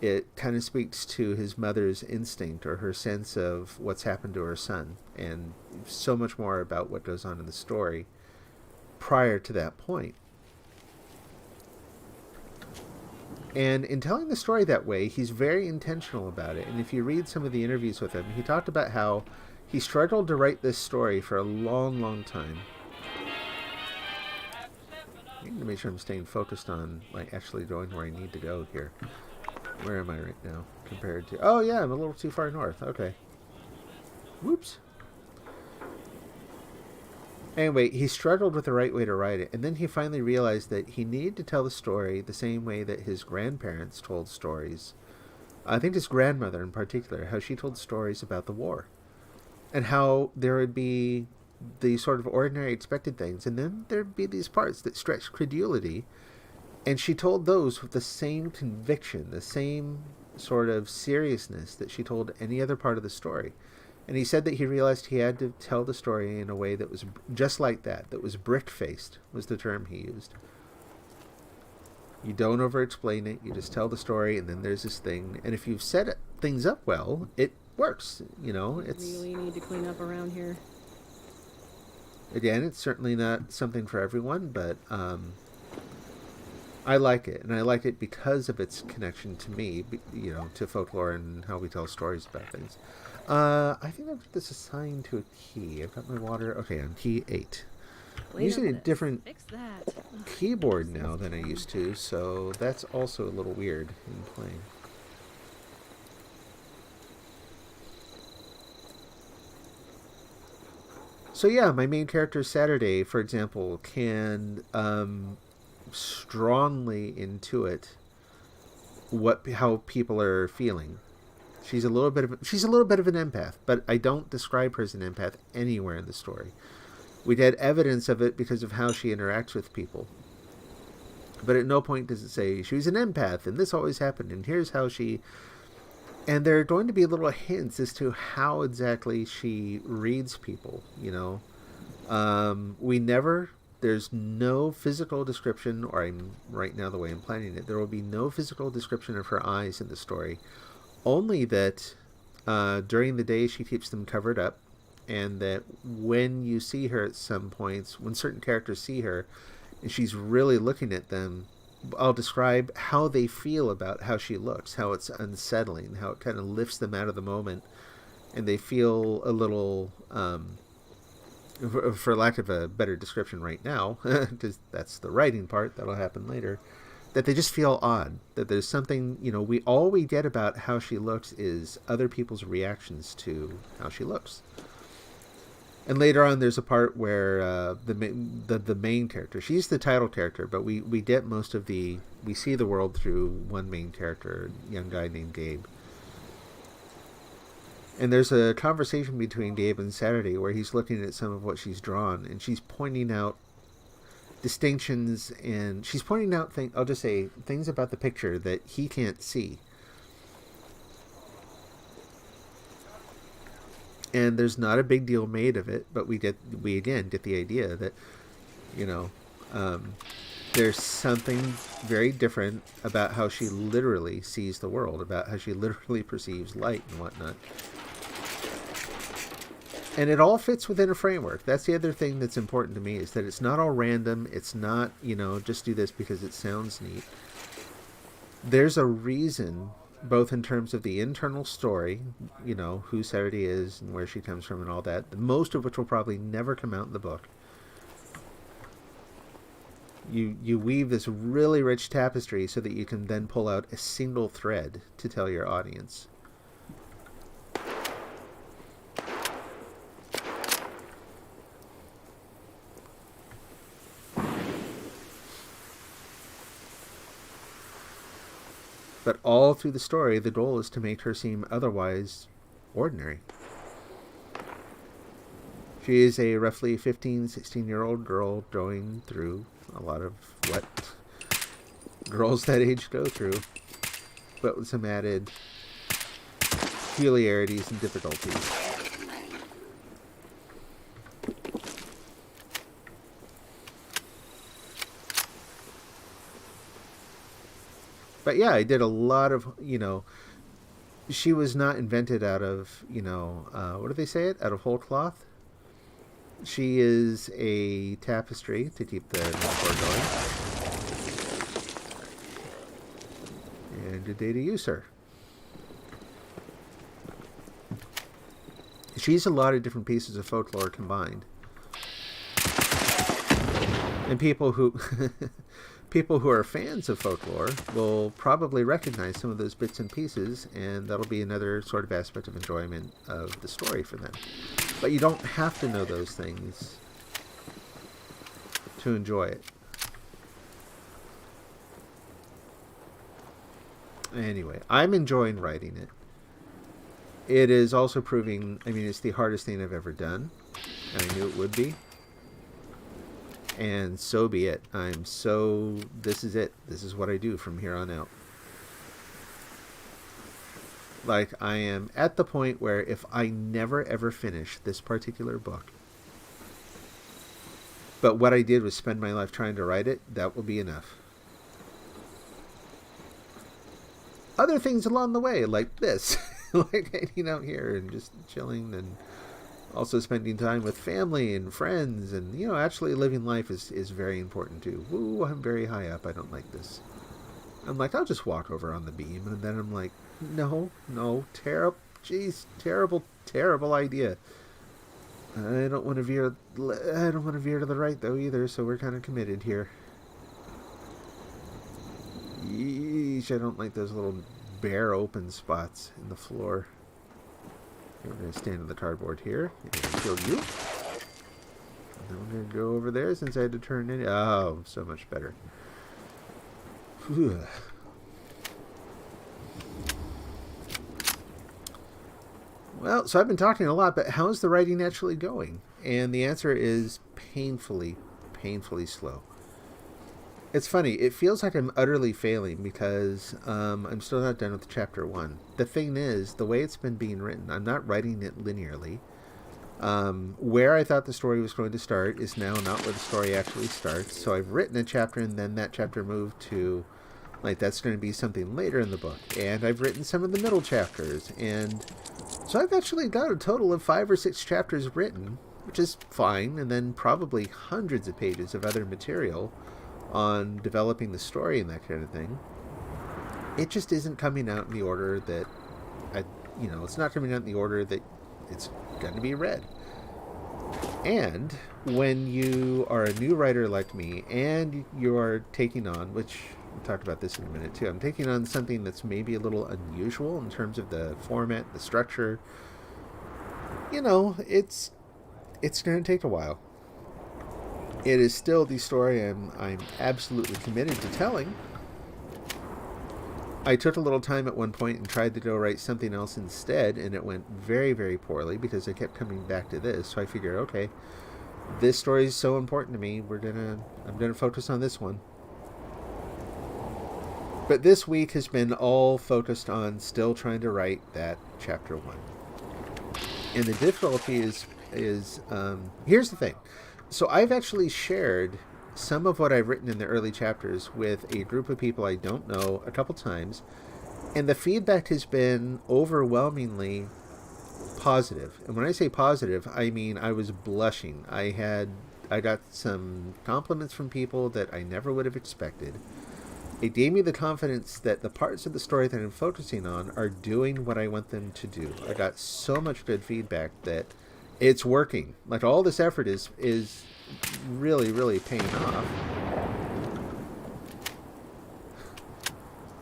it kind of speaks to his mother's instinct or her sense of what's happened to her son, and so much more about what goes on in the story prior to that point. And in telling the story that way, he's very intentional about it. And if you read some of the interviews with him, he talked about how he struggled to write this story for a long, long time. I need to make sure I'm staying focused on, like, actually going where I need to go here. Where am I right now compared to... Oh, yeah, I'm a little too far north. Okay. Whoops. Anyway, he struggled with the right way to write it, and then he finally realized that he needed to tell the story the same way that his grandparents told stories. I think his grandmother in particular, how she told stories about the war, and how there would be the sort of ordinary expected things, and then there'd be these parts that stretched credulity, and she told those with the same conviction, the same sort of seriousness that she told any other part of the story. And he said that he realized he had to tell the story in a way that was just like that was brick-faced, was the term he used. You don't over-explain it, you just tell the story, and then there's this thing. And if you've set things up well, it works. You know, it's... Really need to clean up around here. Again, it's certainly not something for everyone, but I like it. And I like it because of its connection to me, you know, to folklore and how we tell stories about things. I think I've got this assigned to a key. I've got my water. Okay, I'm key 8. I'm using a different keyboard now than I used to, so that's also a little weird in playing. So yeah, my main character Saturday, for example, can strongly intuit how people are feeling. She's a little bit of an empath, but I don't describe her as an empath anywhere in the story. We get evidence of it because of how she interacts with people. But at no point does it say she was an empath and this always happened and here's how she... And there are going to be little hints as to how exactly she reads people, you know. There's no physical description, or right now the way I'm planning it, there will be no physical description of her eyes in the story. Only that during the day she keeps them covered up, and that when you see her at some points, when certain characters see her, and she's really looking at them, I'll describe how they feel about how she looks, how it's unsettling, how it kind of lifts them out of the moment, and they feel a little, for lack of a better description right now, because that's the writing part, that'll happen later, that they just feel odd, that there's something, all we get about how she looks is other people's reactions to how she looks. And later on, there's a part where the main character, she's the title character, but we get most of we see the world through one main character, a young guy named Gabe. And there's a conversation between Gabe and Saturday where he's looking at some of what she's drawn, and she's pointing out distinctions, and she's pointing out I'll just say things about the picture that he can't see. And there's not a big deal made of it, but we again get the idea that, there's something very different about how she literally sees the world, about how she literally perceives light and whatnot. And it all fits within a framework. That's the other thing that's important to me, is that it's not all random. It's not, just do this because it sounds neat. There's a reason, both in terms of the internal story, who Saturday is and where she comes from and all that, most of which will probably never come out in the book. You weave this really rich tapestry so that you can then pull out a single thread to tell your audience. But all through the story, the goal is to make her seem otherwise ordinary. She is a roughly 15, 16-year-old girl going through a lot of what girls that age go through, but with some added peculiarities and difficulties. But yeah, I did a lot of, she was not invented out of, what do they say it? Out of whole cloth? She is a tapestry, to keep the metaphor going. And a data user. She's a lot of different pieces of folklore combined. And people who are fans of folklore will probably recognize some of those bits and pieces, and that'll be another sort of aspect of enjoyment of the story for them. But you don't have to know those things to enjoy it. Anyway, I'm enjoying writing it. It is also proving, it's the hardest thing I've ever done, and I knew it would be. And so be it. This is it. This is what I do from here on out. Like, I am at the point where if I never ever finish this particular book, but what I did was spend my life trying to write it, that will be enough. Other things along the way, like this, like hanging out here and just chilling, and also spending time with family and friends, and actually living life is very important too. Woo, I'm very high up. I don't like this. I'm like, I'll just walk over on the beam, and then I'm like, no, terrible idea. I don't want to veer to the right though either, so we're kind of committed here. Yeesh, I don't like those little bare open spots in the floor. Okay, we're going to stand on the cardboard here and kill you. And then we're going to go over there since I had to turn in. Oh, so much better. Whew. Well, so I've been talking a lot, but how's the writing actually going? And the answer is painfully slow. It's funny, it feels like I'm utterly failing because I'm still not done with chapter 1. The thing is, the way it's been being written, I'm not writing it linearly. Where I thought the story was going to start is now not where the story actually starts. So I've written a chapter, and then that chapter moved to, like, that's going to be something later in the book. And I've written some of the middle chapters, and so I've actually got a total of 5 or 6 chapters written, which is fine, and then probably hundreds of pages of other material on developing the story and that kind of thing, it just isn't coming out in the order that it's not coming out in the order that it's going to be read. And when you are a new writer like me and you are taking on, which we'll talk about this in a minute too, I'm taking on something that's maybe a little unusual in terms of the format, the structure, it's going to take a while. It is still the story I'm absolutely committed to telling. I took a little time at one point and tried to go write something else instead, and it went very, very poorly because I kept coming back to this. So I figured, okay, this story is so important to me. I'm gonna focus on this one. But this week has been all focused on still trying to write that chapter 1. And the difficulty is here's the thing. So I've actually shared some of what I've written in the early chapters with a group of people I don't know a couple times, and the feedback has been overwhelmingly positive. And when I say positive, I mean I was blushing. I got some compliments from people that I never would have expected. It gave me the confidence that the parts of the story that I'm focusing on are doing what I want them to do. I got so much good feedback that it's working. Like, all this effort is really, really paying off.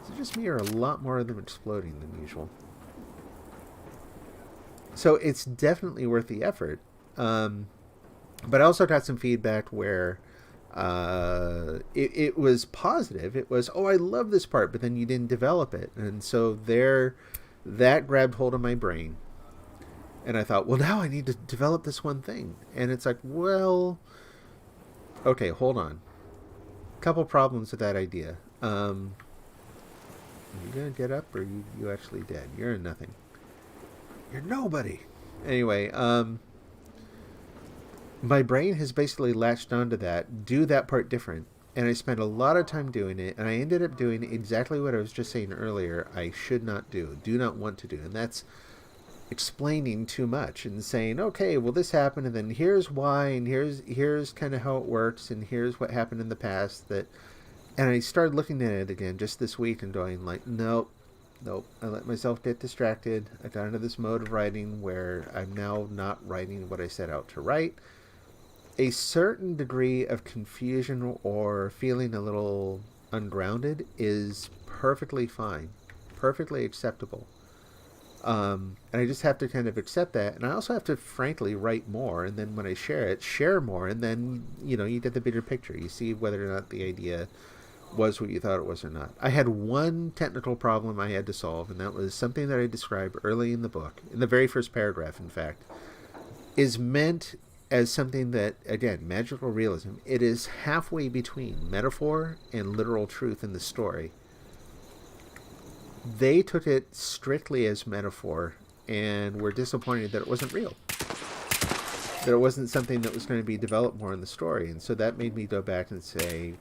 Is it just me, or a lot more of them exploding than usual? So it's definitely worth the effort. But I also got some feedback where it was positive. It was, oh, I love this part, but then you didn't develop it. And so that grabbed hold of my brain. And I thought, well, now I need to develop this one thing. And it's like, well, okay, hold on. Couple problems with that idea. Are you going to get up, or are you actually dead? You're in nothing. You're nobody. Anyway, my brain has basically latched onto that, do that part different. And I spent a lot of time doing it, and I ended up doing exactly what I was just saying earlier I should not do not want to do. And that's explaining too much and saying, okay, well, this happened, and then here's why, and here's kind of how it works, and here's what happened in the past. And I started looking at it again just this week and going like, nope. I let myself get distracted. I got into this mode of writing where I'm now not writing what I set out to write. A certain degree of confusion or feeling a little ungrounded is perfectly fine, perfectly acceptable. And I just have to kind of accept that. And I also have to, frankly, write more. And then when I share more. And then, you get the bigger picture. You see whether or not the idea was what you thought it was or not. I had one technical problem I had to solve, and that was something that I described early in the book, in the very first paragraph, in fact, is meant as something that, again, magical realism, it is halfway between metaphor and literal truth in the story. They took it strictly as metaphor and were disappointed that it wasn't real. That it wasn't something that was going to be developed more in the story. And so that made me go back and say,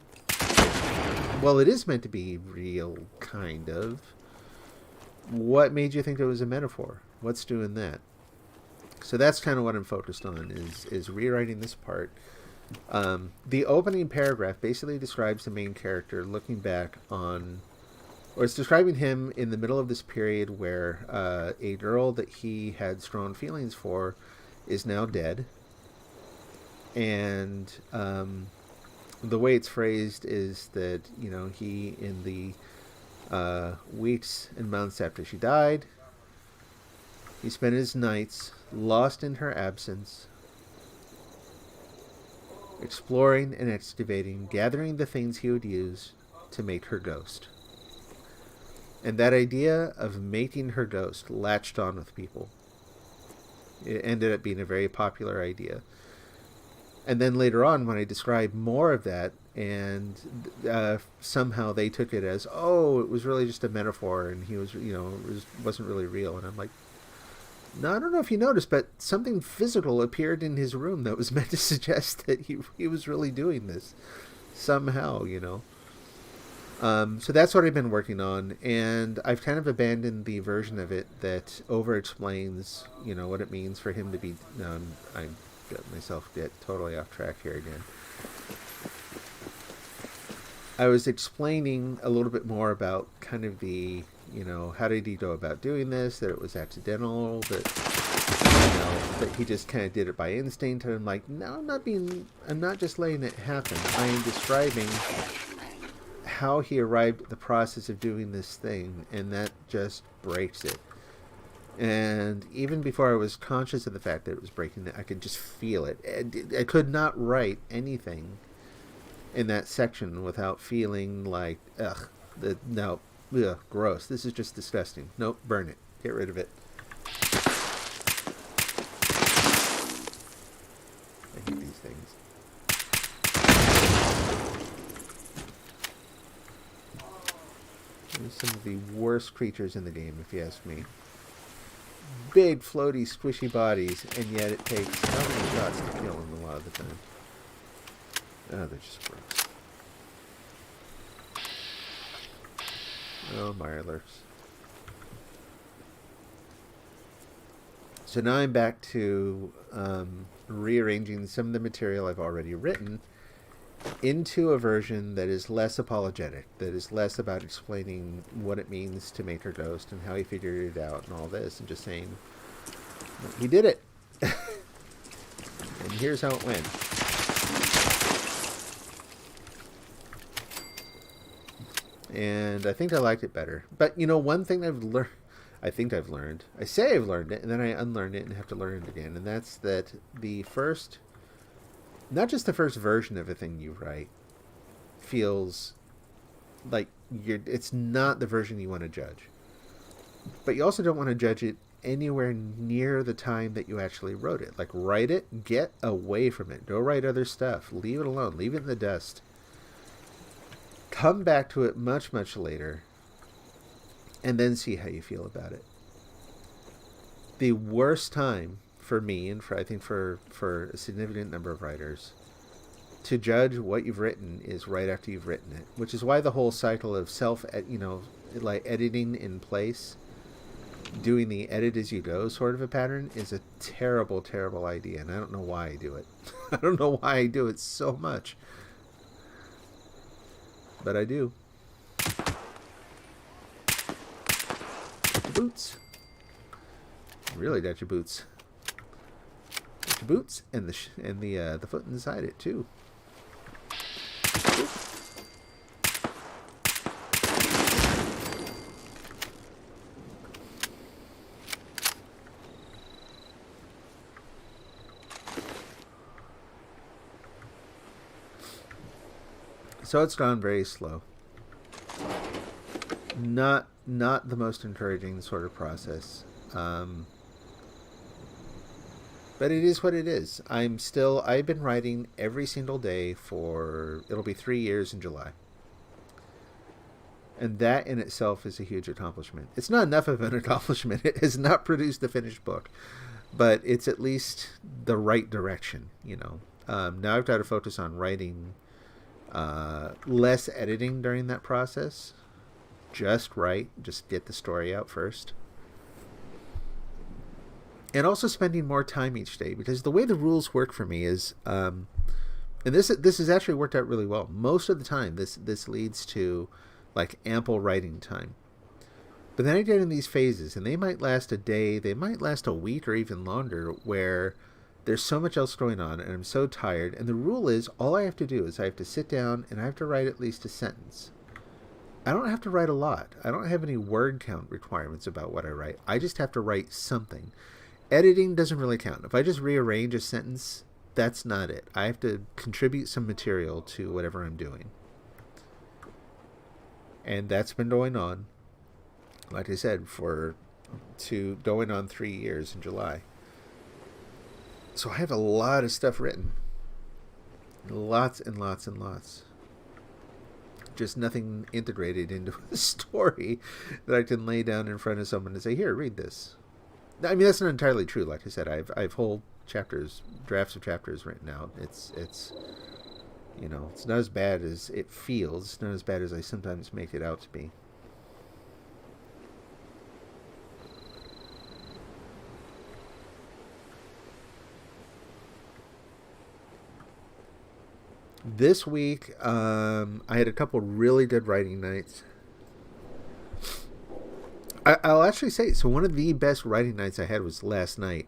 well, it is meant to be real, kind of. What made you think it was a metaphor? What's doing that? So that's kind of what I'm focused on, is rewriting this part. The opening paragraph basically describes the main character looking back on, or it's describing him in the middle of this period where a girl that he had strong feelings for is now dead. And the way it's phrased is that, he, in the weeks and months after she died, he spent his nights lost in her absence, exploring and excavating, gathering the things he would use to make her ghost. And that idea of making her ghost latched on with people. It ended up being a very popular idea. And then later on, when I described more of that, and somehow they took it as, oh, it was really just a metaphor, and he was, wasn't really real. And I'm like, no, I don't know if you noticed, but something physical appeared in his room that was meant to suggest that he was really doing this somehow, So that's what I've been working on, and I've kind of abandoned the version of it that over-explains, what it means for him to be... I got myself get totally off track here again. I was explaining a little bit more about kind of the, how did he go about doing this, that it was accidental, that he just kind of did it by instinct. And I'm like, no, I'm not just letting it happen. I am describing how he arrived at the process of doing this thing, and that just breaks it. And even before I was conscious of the fact that it was breaking it, I could just feel it. I could not write anything in that section without feeling like, gross. This is just disgusting. Nope, burn it. Get rid of it. I hate these things. These are some of the worst creatures in the game, if you ask me. Big, floaty, squishy bodies, and yet it takes how many shots to kill them a lot of the time. Oh, they're just gross. Oh, Mirelurks. So now I'm back to rearranging some of the material I've already written into a version that is less apologetic, that is less about explaining what it means to make her ghost and how he figured it out and all this, and just saying, he did it. And here's how it went. And I think I liked it better. But, one thing I've learned, I say I've learned it, and then I unlearned it and have to learn it again, and that's that not just the first version of a thing you write feels like it's not the version you want to judge. But you also don't want to judge it anywhere near the time that you actually wrote it. Like, write it, get away from it, go write other stuff, leave it alone, leave it in the dust. Come back to it much, much later, and then see how you feel about it. The worst time for me, and I think for a significant number of writers, to judge what you've written is right after you've written it, which is why the whole cycle of like editing in place, doing the edit as you go sort of a pattern is a terrible, terrible idea, and I don't know why I do it. I don't know why I do it so much, but I do. Got your boots. Really got your boots. Got your boots and the foot inside it too. So it's gone very slow. Not the most encouraging sort of process. But it is what it is. I've been writing every single day it'll be 3 years in July. And that in itself is a huge accomplishment. It's not enough of an accomplishment. It has not produced a finished book. But it's at least the right direction, Now I've got to focus on writing less editing during that process. Just get the story out first. And also spending more time each day, because the way the rules work for me is, and this has actually worked out really well. Most of the time, this leads to like ample writing time. But then I get in these phases, and they might last a day, they might last a week or even longer, where there's so much else going on, and I'm so tired. And the rule is, all I have to do is I have to sit down and I have to write at least a sentence. I don't have to write a lot. I don't have any word count requirements about what I write. I just have to write something. Editing doesn't really count. If I just rearrange a sentence, that's not it. I have to contribute some material to whatever I'm doing. And that's been going on, like I said, going on 3 years in July. So I have a lot of stuff written. Lots and lots and lots. Just nothing integrated into a story that I can lay down in front of someone and say, here, read this. I mean, that's not entirely true. Like I said, I've whole drafts of chapters written out. It's not as bad as it feels. It's not as bad as I sometimes make it out to be. This week, I had a couple really good writing nights. I'll actually say, so one of the best writing nights I had was last night.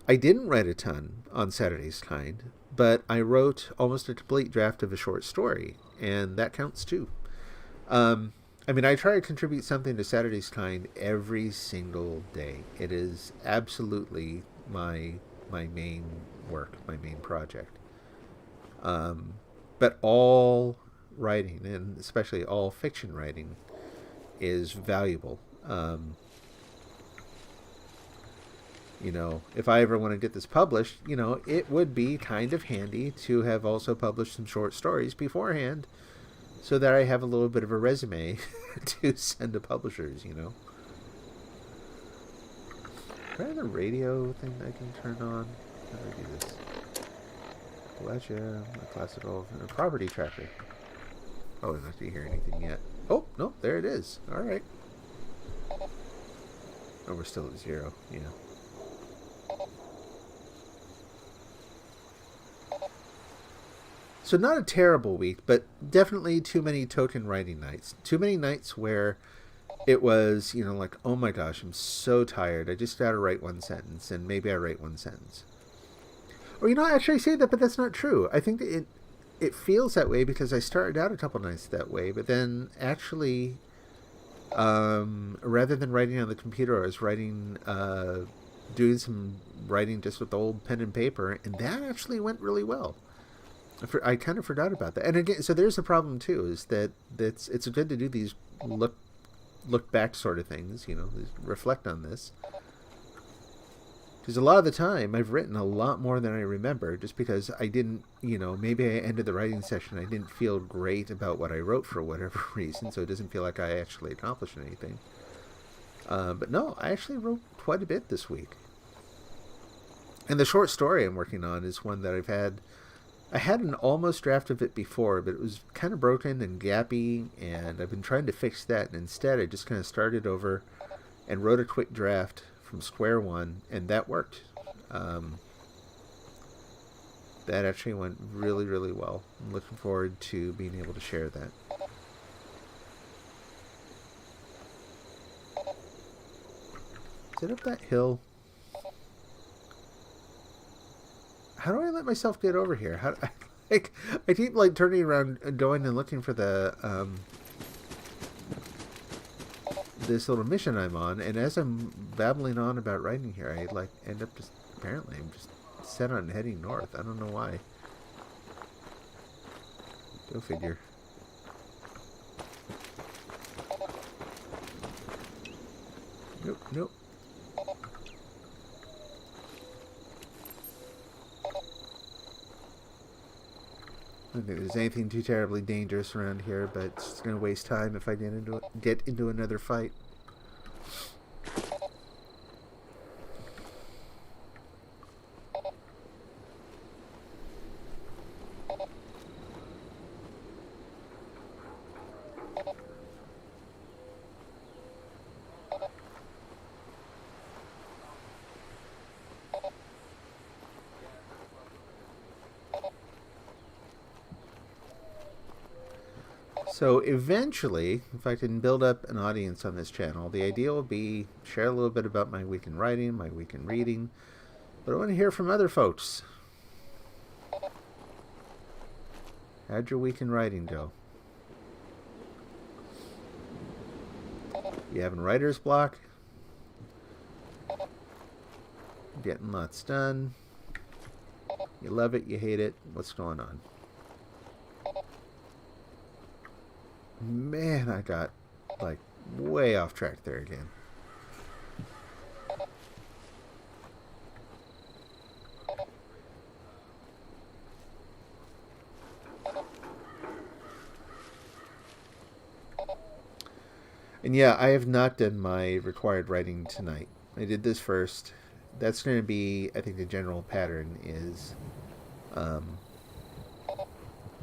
I didn't write a ton on Saturday's Kind, but I wrote almost a complete draft of a short story, and that counts too. I mean, I try to contribute something to Saturday's Kind every single day. It is absolutely my main work, my main project. But all writing, and especially all fiction writing, is valuable. You know, if I ever want to get this published, you know, it would be kind of handy to have also published some short stories beforehand so that I have a little bit of a resume to send to publishers, you know. Do I have a radio thing I can turn on? How do I do this? Appalachia, a classical, and a property tracker. Oh, I don't hear anything yet. Oh, no, there it is. All right. Oh, we're still at 0. Yeah. So not a terrible week, but definitely too many token writing nights. Too many nights where it was, you know, like, oh my gosh, I'm so tired. I just got to write one sentence, and maybe I write one sentence. Or, you know, actually I say that, but that's not true. I think that it feels that way because I started out a couple nights that way, but then actually, rather than writing on the computer, I was writing, doing some writing just with old pen and paper, and that actually went really well. I kind of forgot about that. And again, so there's a problem too, is that it's good to do these look back sort of things, you know, reflect on this. Because a lot of the time I've written a lot more than I remember just because I didn't, you know, maybe I ended the writing session, I didn't feel great about what I wrote for whatever reason, so it doesn't feel like I actually accomplished anything. But no, I actually wrote quite a bit this week. And the short story I'm working on is one that I had an almost draft of it before, but it was kind of broken and gappy, and I've been trying to fix that, and instead I just kind of started over and wrote a quick draft from square one, and that worked. That actually went really, really well. I'm looking forward to being able to share that. Is it up that hill? How do I let myself get over here? How do I keep like turning around and going and looking for the this little mission I'm on, and as I'm babbling on about writing here, I like end up just apparently I'm just set on heading north. I don't know why. Go figure. Nope. I don't think there's anything too terribly dangerous around here, but it's just going to waste time if I get into another fight. So eventually, if I can build up an audience on this channel, the idea will be share a little bit about my week in writing, my week in reading, but I want to hear from other folks. How'd your week in writing go? You having writer's block? Getting lots done? You love it, you hate it, what's going on? Man, I got, like, way off track there again. And yeah, I have not done my required writing tonight. I did this first. That's going to be, I think the general pattern is,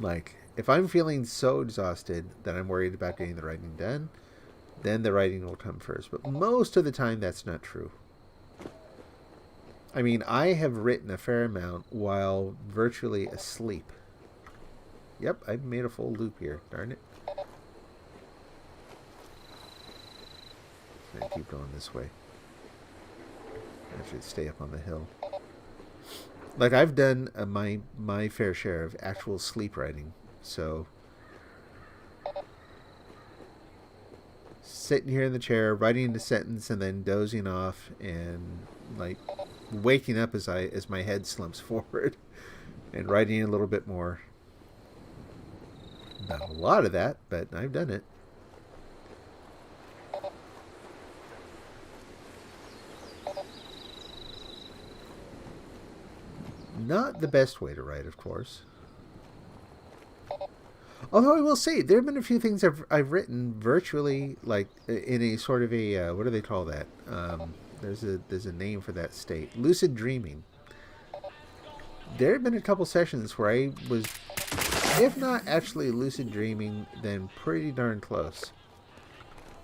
like, if I'm feeling so exhausted that I'm worried about getting the writing done, then the writing will come first. But most of the time, that's not true. I mean, I have written a fair amount while virtually asleep. Yep, I've made a full loop here. Darn it. So I keep going this way. I should stay up on the hill. Like, I've done my fair share of actual sleep writing. So, sitting here in the chair, writing the sentence, and then dozing off, and like waking up as my head slumps forward, and writing a little bit more. Not a lot of that, but I've done it. Not the best way to write, of course. Although I will say, there have been a few things I've written virtually, like in a sort of a what do they call that? There's a name for that state. Lucid dreaming. There have been a couple sessions where I was, if not actually lucid dreaming, then pretty darn close.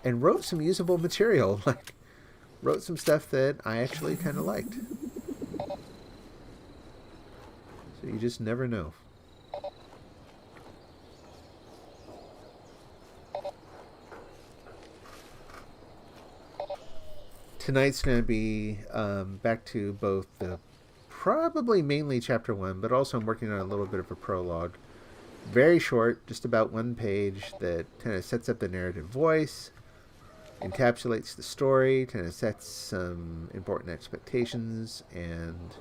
And wrote some usable material, like wrote some stuff that I actually kind of liked. So you just never know. Tonight's going to be back to both the probably mainly chapter 1, but also I'm working on a little bit of a prologue. Very short, just about 1 page, that kind of sets up the narrative voice, encapsulates the story, kind of sets some important expectations, and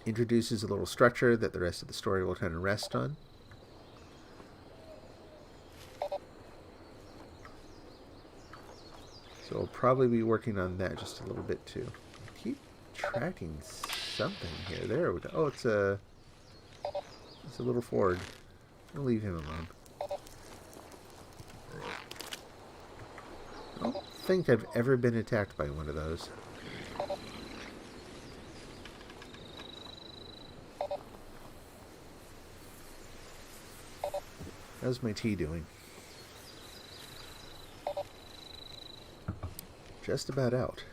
introduces a little structure that the rest of the story will kind of rest on. So I'll probably be working on that just a little bit too. Keep tracking something here. There we go. Oh, it's a little Ford. I'll leave him alone. I don't think I've ever been attacked by one of those. How's my tea doing? Just about out.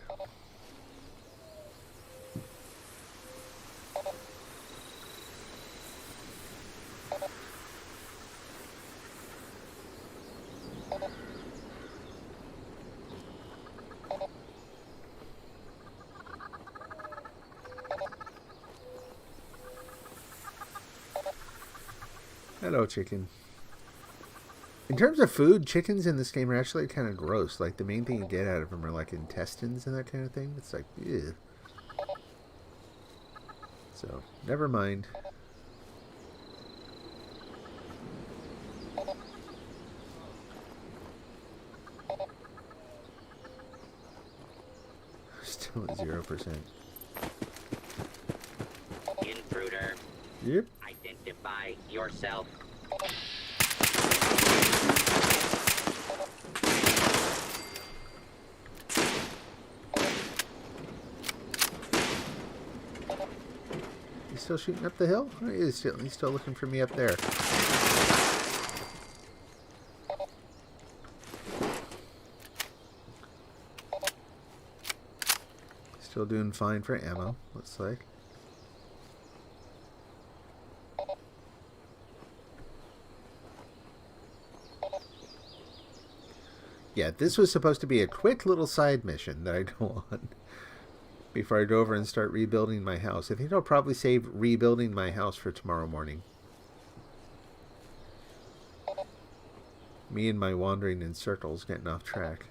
Hello, chicken. In terms of food, chickens in this game are actually kind of gross. Like, the main thing you get out of them are, like, intestines and that kind of thing. It's like, ew. So, never mind. Still at 0%. Intruder. Yep. Identify yourself. Still shooting up the hill? Or he's still looking for me up there. Still doing fine for ammo, looks like. Yeah, this was supposed to be a quick little side mission that I go on before I go over and start rebuilding my house. I think I'll probably save rebuilding my house for tomorrow morning. Me and my wandering in circles, getting off track.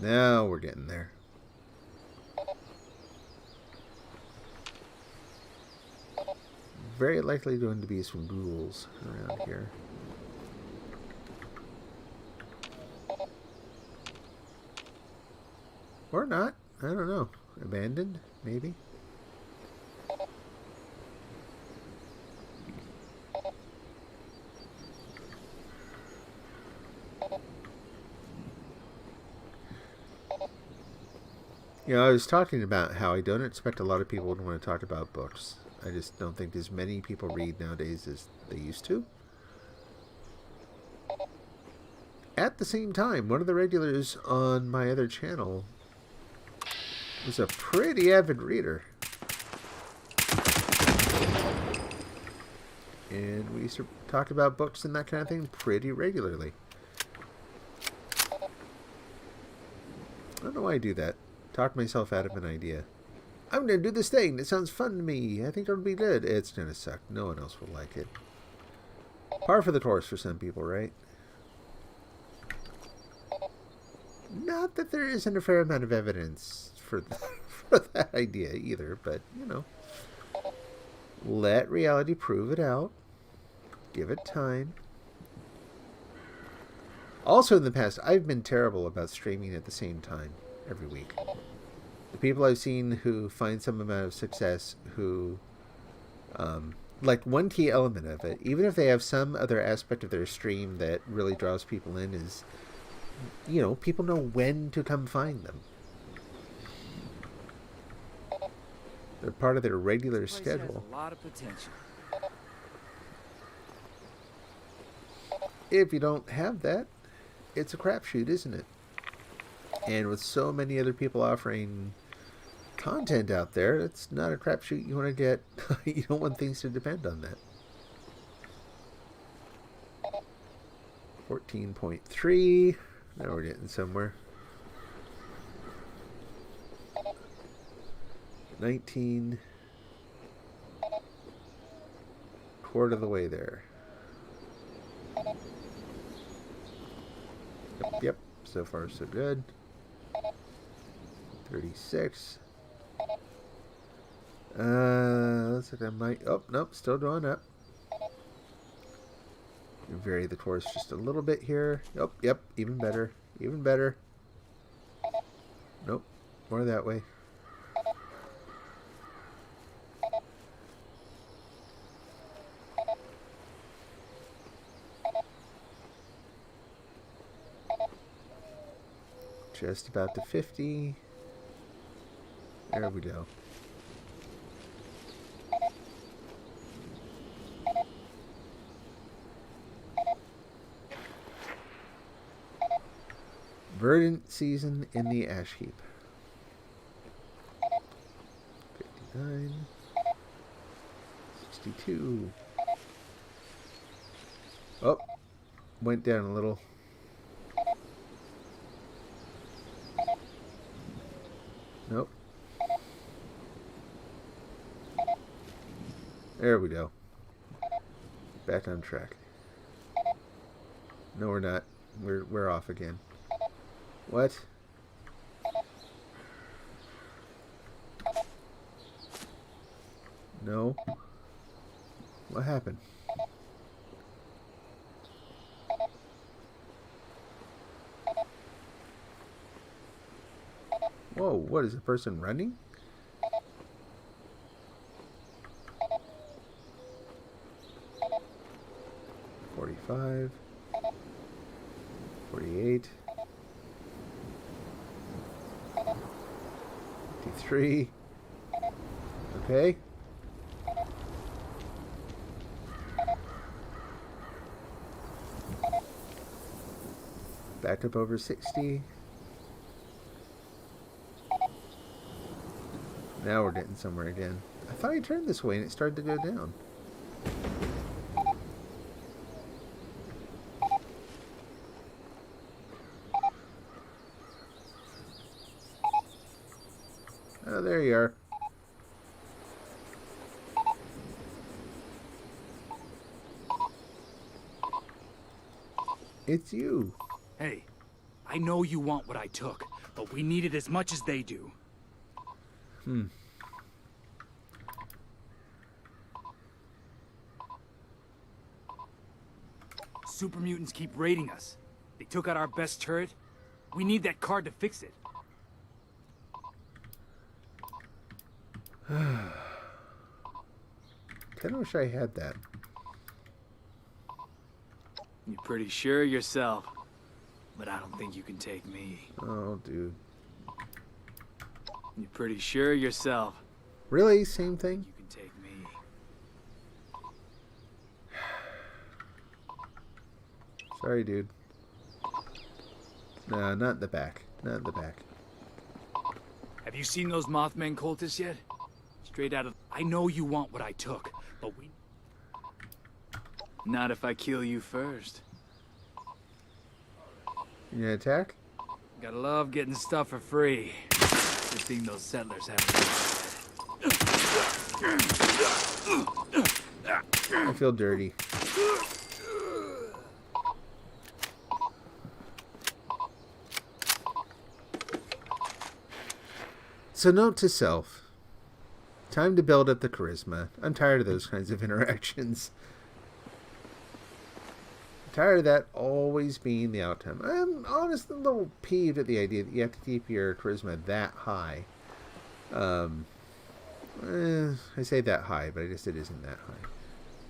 Now we're getting there. Very likely going to be some ghouls around here. Or not. I don't know. Abandoned, maybe? You know, I was talking about how I don't expect a lot of people to want to talk about books. I just don't think as many people read nowadays as they used to. At the same time, one of the regulars on my other channel was a pretty avid reader. And we used to talk about books and that kind of thing pretty regularly. I don't know why I do that. Talk myself out of an idea. I'm going to do this thing. It sounds fun to me. I think it'll be good. It's going to suck. No one else will like it. Par for the course for some people, right? Not that there isn't a fair amount of evidence for that idea either, but, you know. Let reality prove it out. Give it time. Also in the past, I've been terrible about streaming at the same time every week. The people I've seen who find some amount of success, who, like one key element of it, even if they have some other aspect of their stream that really draws people in, is, you know, people know when to come find them. They're part of their regular This place schedule. has a lot of potential. If you don't have that, it's a crapshoot, isn't it? And with so many other people offering content out there, it's not a crapshoot you want to get. You don't want things to depend on that. 14.3. Now we're getting somewhere. 19. Quarter of the way there. Yep. So far, so good. 36. Looks like I might... Oh, nope. Still going up. Vary the course just a little bit here. Oh, yep. Even better. Even better. Nope. More that way. Just about to 50. There we go. Verdant season in the ash heap. 59. 62. Oh, went down a little. Nope. There we go. Back on track. No, we're not. We're off again. What? No. What happened? Whoa, what is the person running? $45. 48. 53. Okay. Back up over 60. Now we're getting somewhere again. I thought I turned this way and it started to go down. Oh, there you are. It's you. Hey, I know you want what I took, but we need it as much as they do. Super mutants keep raiding us. They took out our best turret. We need that card to fix it. Kinda wish I had that. You're pretty sure of yourself, but I don't think you can take me. Oh, dude. You're pretty sure of yourself. Really? Same thing? You can take me. Sorry, dude. No, not in the back. Not in the back. Have you seen those Mothman cultists yet? Straight out of... I know you want what I took, but we... Not if I kill you first. You gonna attack? Gotta love getting stuff for free. Good thing those settlers haven't. I feel dirty. So note to self. Time to build up the charisma. I'm tired of those kinds of interactions. Tired of that always being the outcome. I'm honestly a little peeved at the idea that you have to keep your charisma that high. I say that high, but I guess it isn't that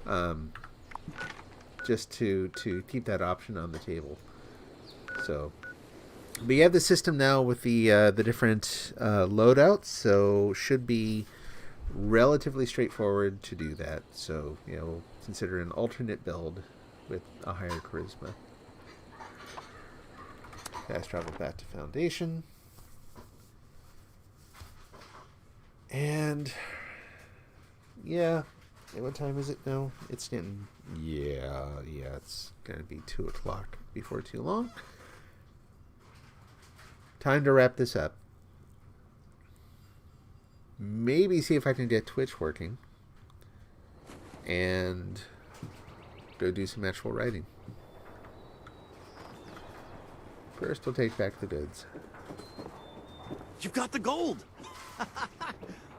high. Just to keep that option on the table. So, but you have the system now with the different loadouts, so should be relatively straightforward to do that. So, you know, consider an alternate build with a higher charisma. Fast travel back to Foundation. And yeah, what time is it now? It's getting, yeah, it's gonna be 2 o'clock before too long. Time to wrap this up. Maybe see if I can get Twitch working. And go do some actual writing. First, we'll take back the goods. You've got the gold!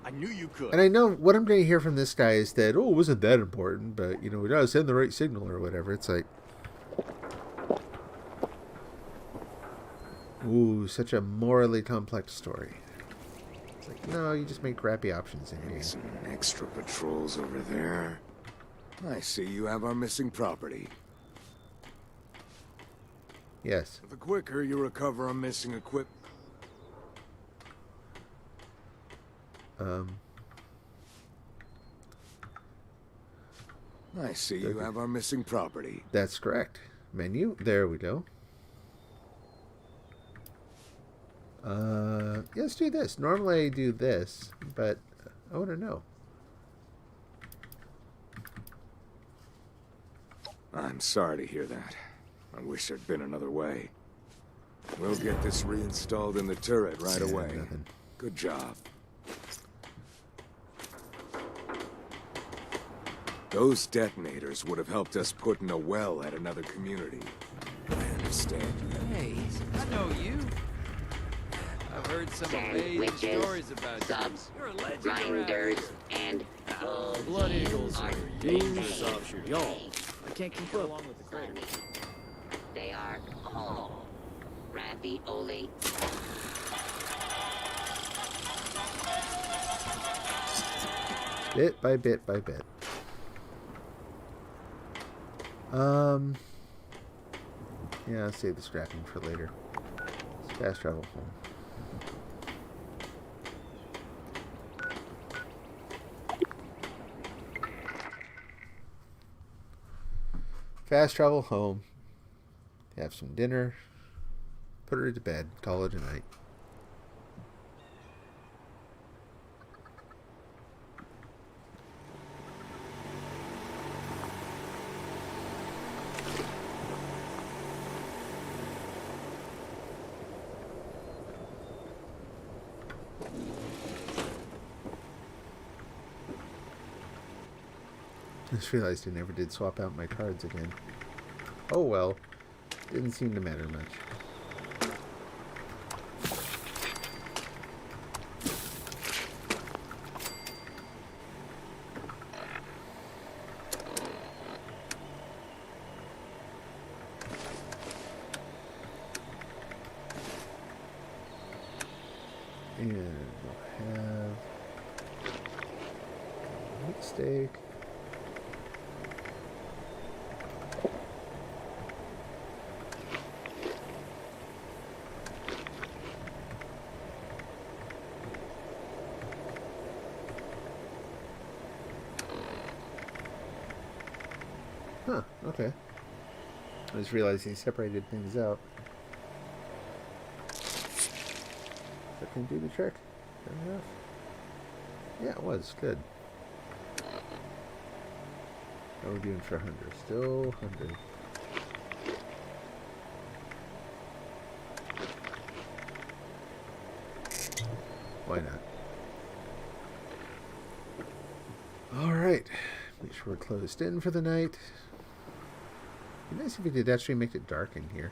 I knew you could. And I know what I'm going to hear from this guy is that, oh, it wasn't that important, but, you know, we got to send the right signal or whatever. It's like, ooh, such a morally complex story. It's like, no, you just make crappy options in Maybe here. some extra patrols over there. I see you have our missing property. Yes. The quicker you recover our missing equipment. I see you have our missing property. That's correct. Menu. There we go. Let's do this. Normally I do this, but I want to know. I'm sorry to hear that. I wish there'd been another way. We'll get this reinstalled in the turret right Yeah, away. nothing. Good job. Those detonators would have helped us put in a well at another community. I understand you have Hey, I know you. I've heard some amazing Sandwiches, stories about subs, you. You're a legend around grinders, here. and Blood Eagles are are dangerous. subs, y'all. I can't keep up. Along with the funny. They are all ravioli. Bit by bit by bit. Yeah, I'll save the scrapping for later. Let's fast travel home. Fast travel home. Have some dinner. Put her to bed. Call it a night. I just realized I never did swap out my cards again. Oh well. Didn't seem to matter much. And we'll have meat steak. Huh, okay. I just realized he separated things out. That can do the trick. Fair enough. Yeah, it was. Good. How are we doing for 100? Still 100. Why not? Alright. Make sure we're closed in for the night. It'd be nice if we did actually make it dark in here.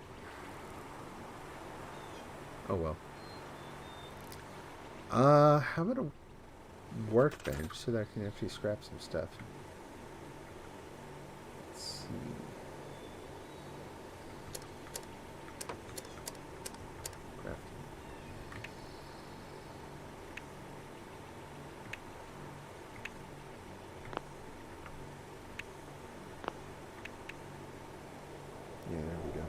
Oh well. How about a workbench so that I can actually scrap some stuff? Let's see. Crafting. Yeah, there we go.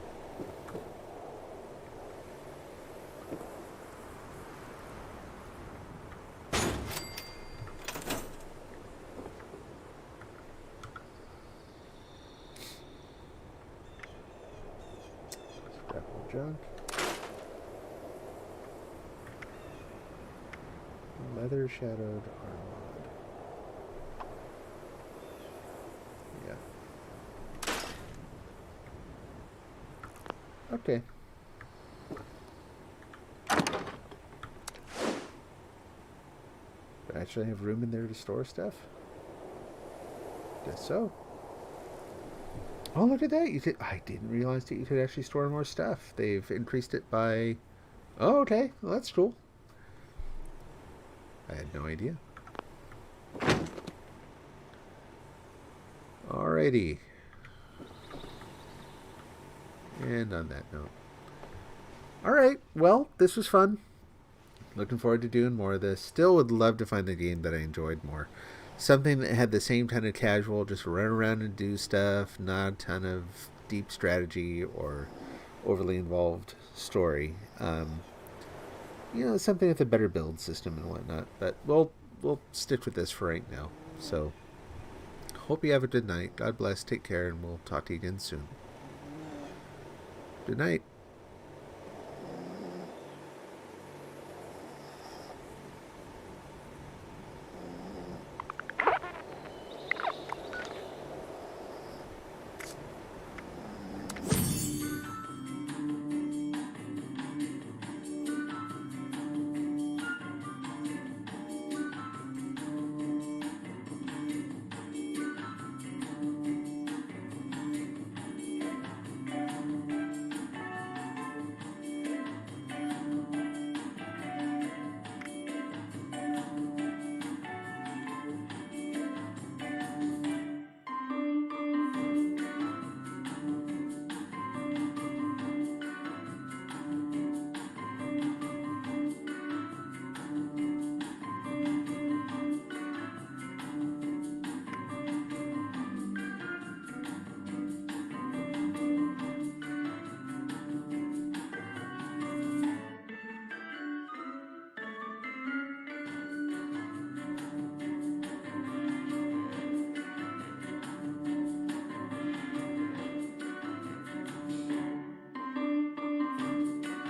Scrap all junk. Leather shadowed armor. Yeah. Okay. Do I actually have room in there to store stuff? Guess so. Oh, look at that! I didn't realize that you could actually store more stuff. They've increased it by... Oh, okay. Well, that's cool. I had no idea. Alrighty. And on that note. Alright, well, this was fun. Looking forward to doing more of this. Still would love to find a game that I enjoyed more. Something that had the same kind of casual, just run around and do stuff, not a ton of deep strategy or overly involved story. You know, something with a better build system and whatnot. But we'll stick with this for right now. So, hope you have a good night. God bless, take care, and we'll talk to you again soon. Good night.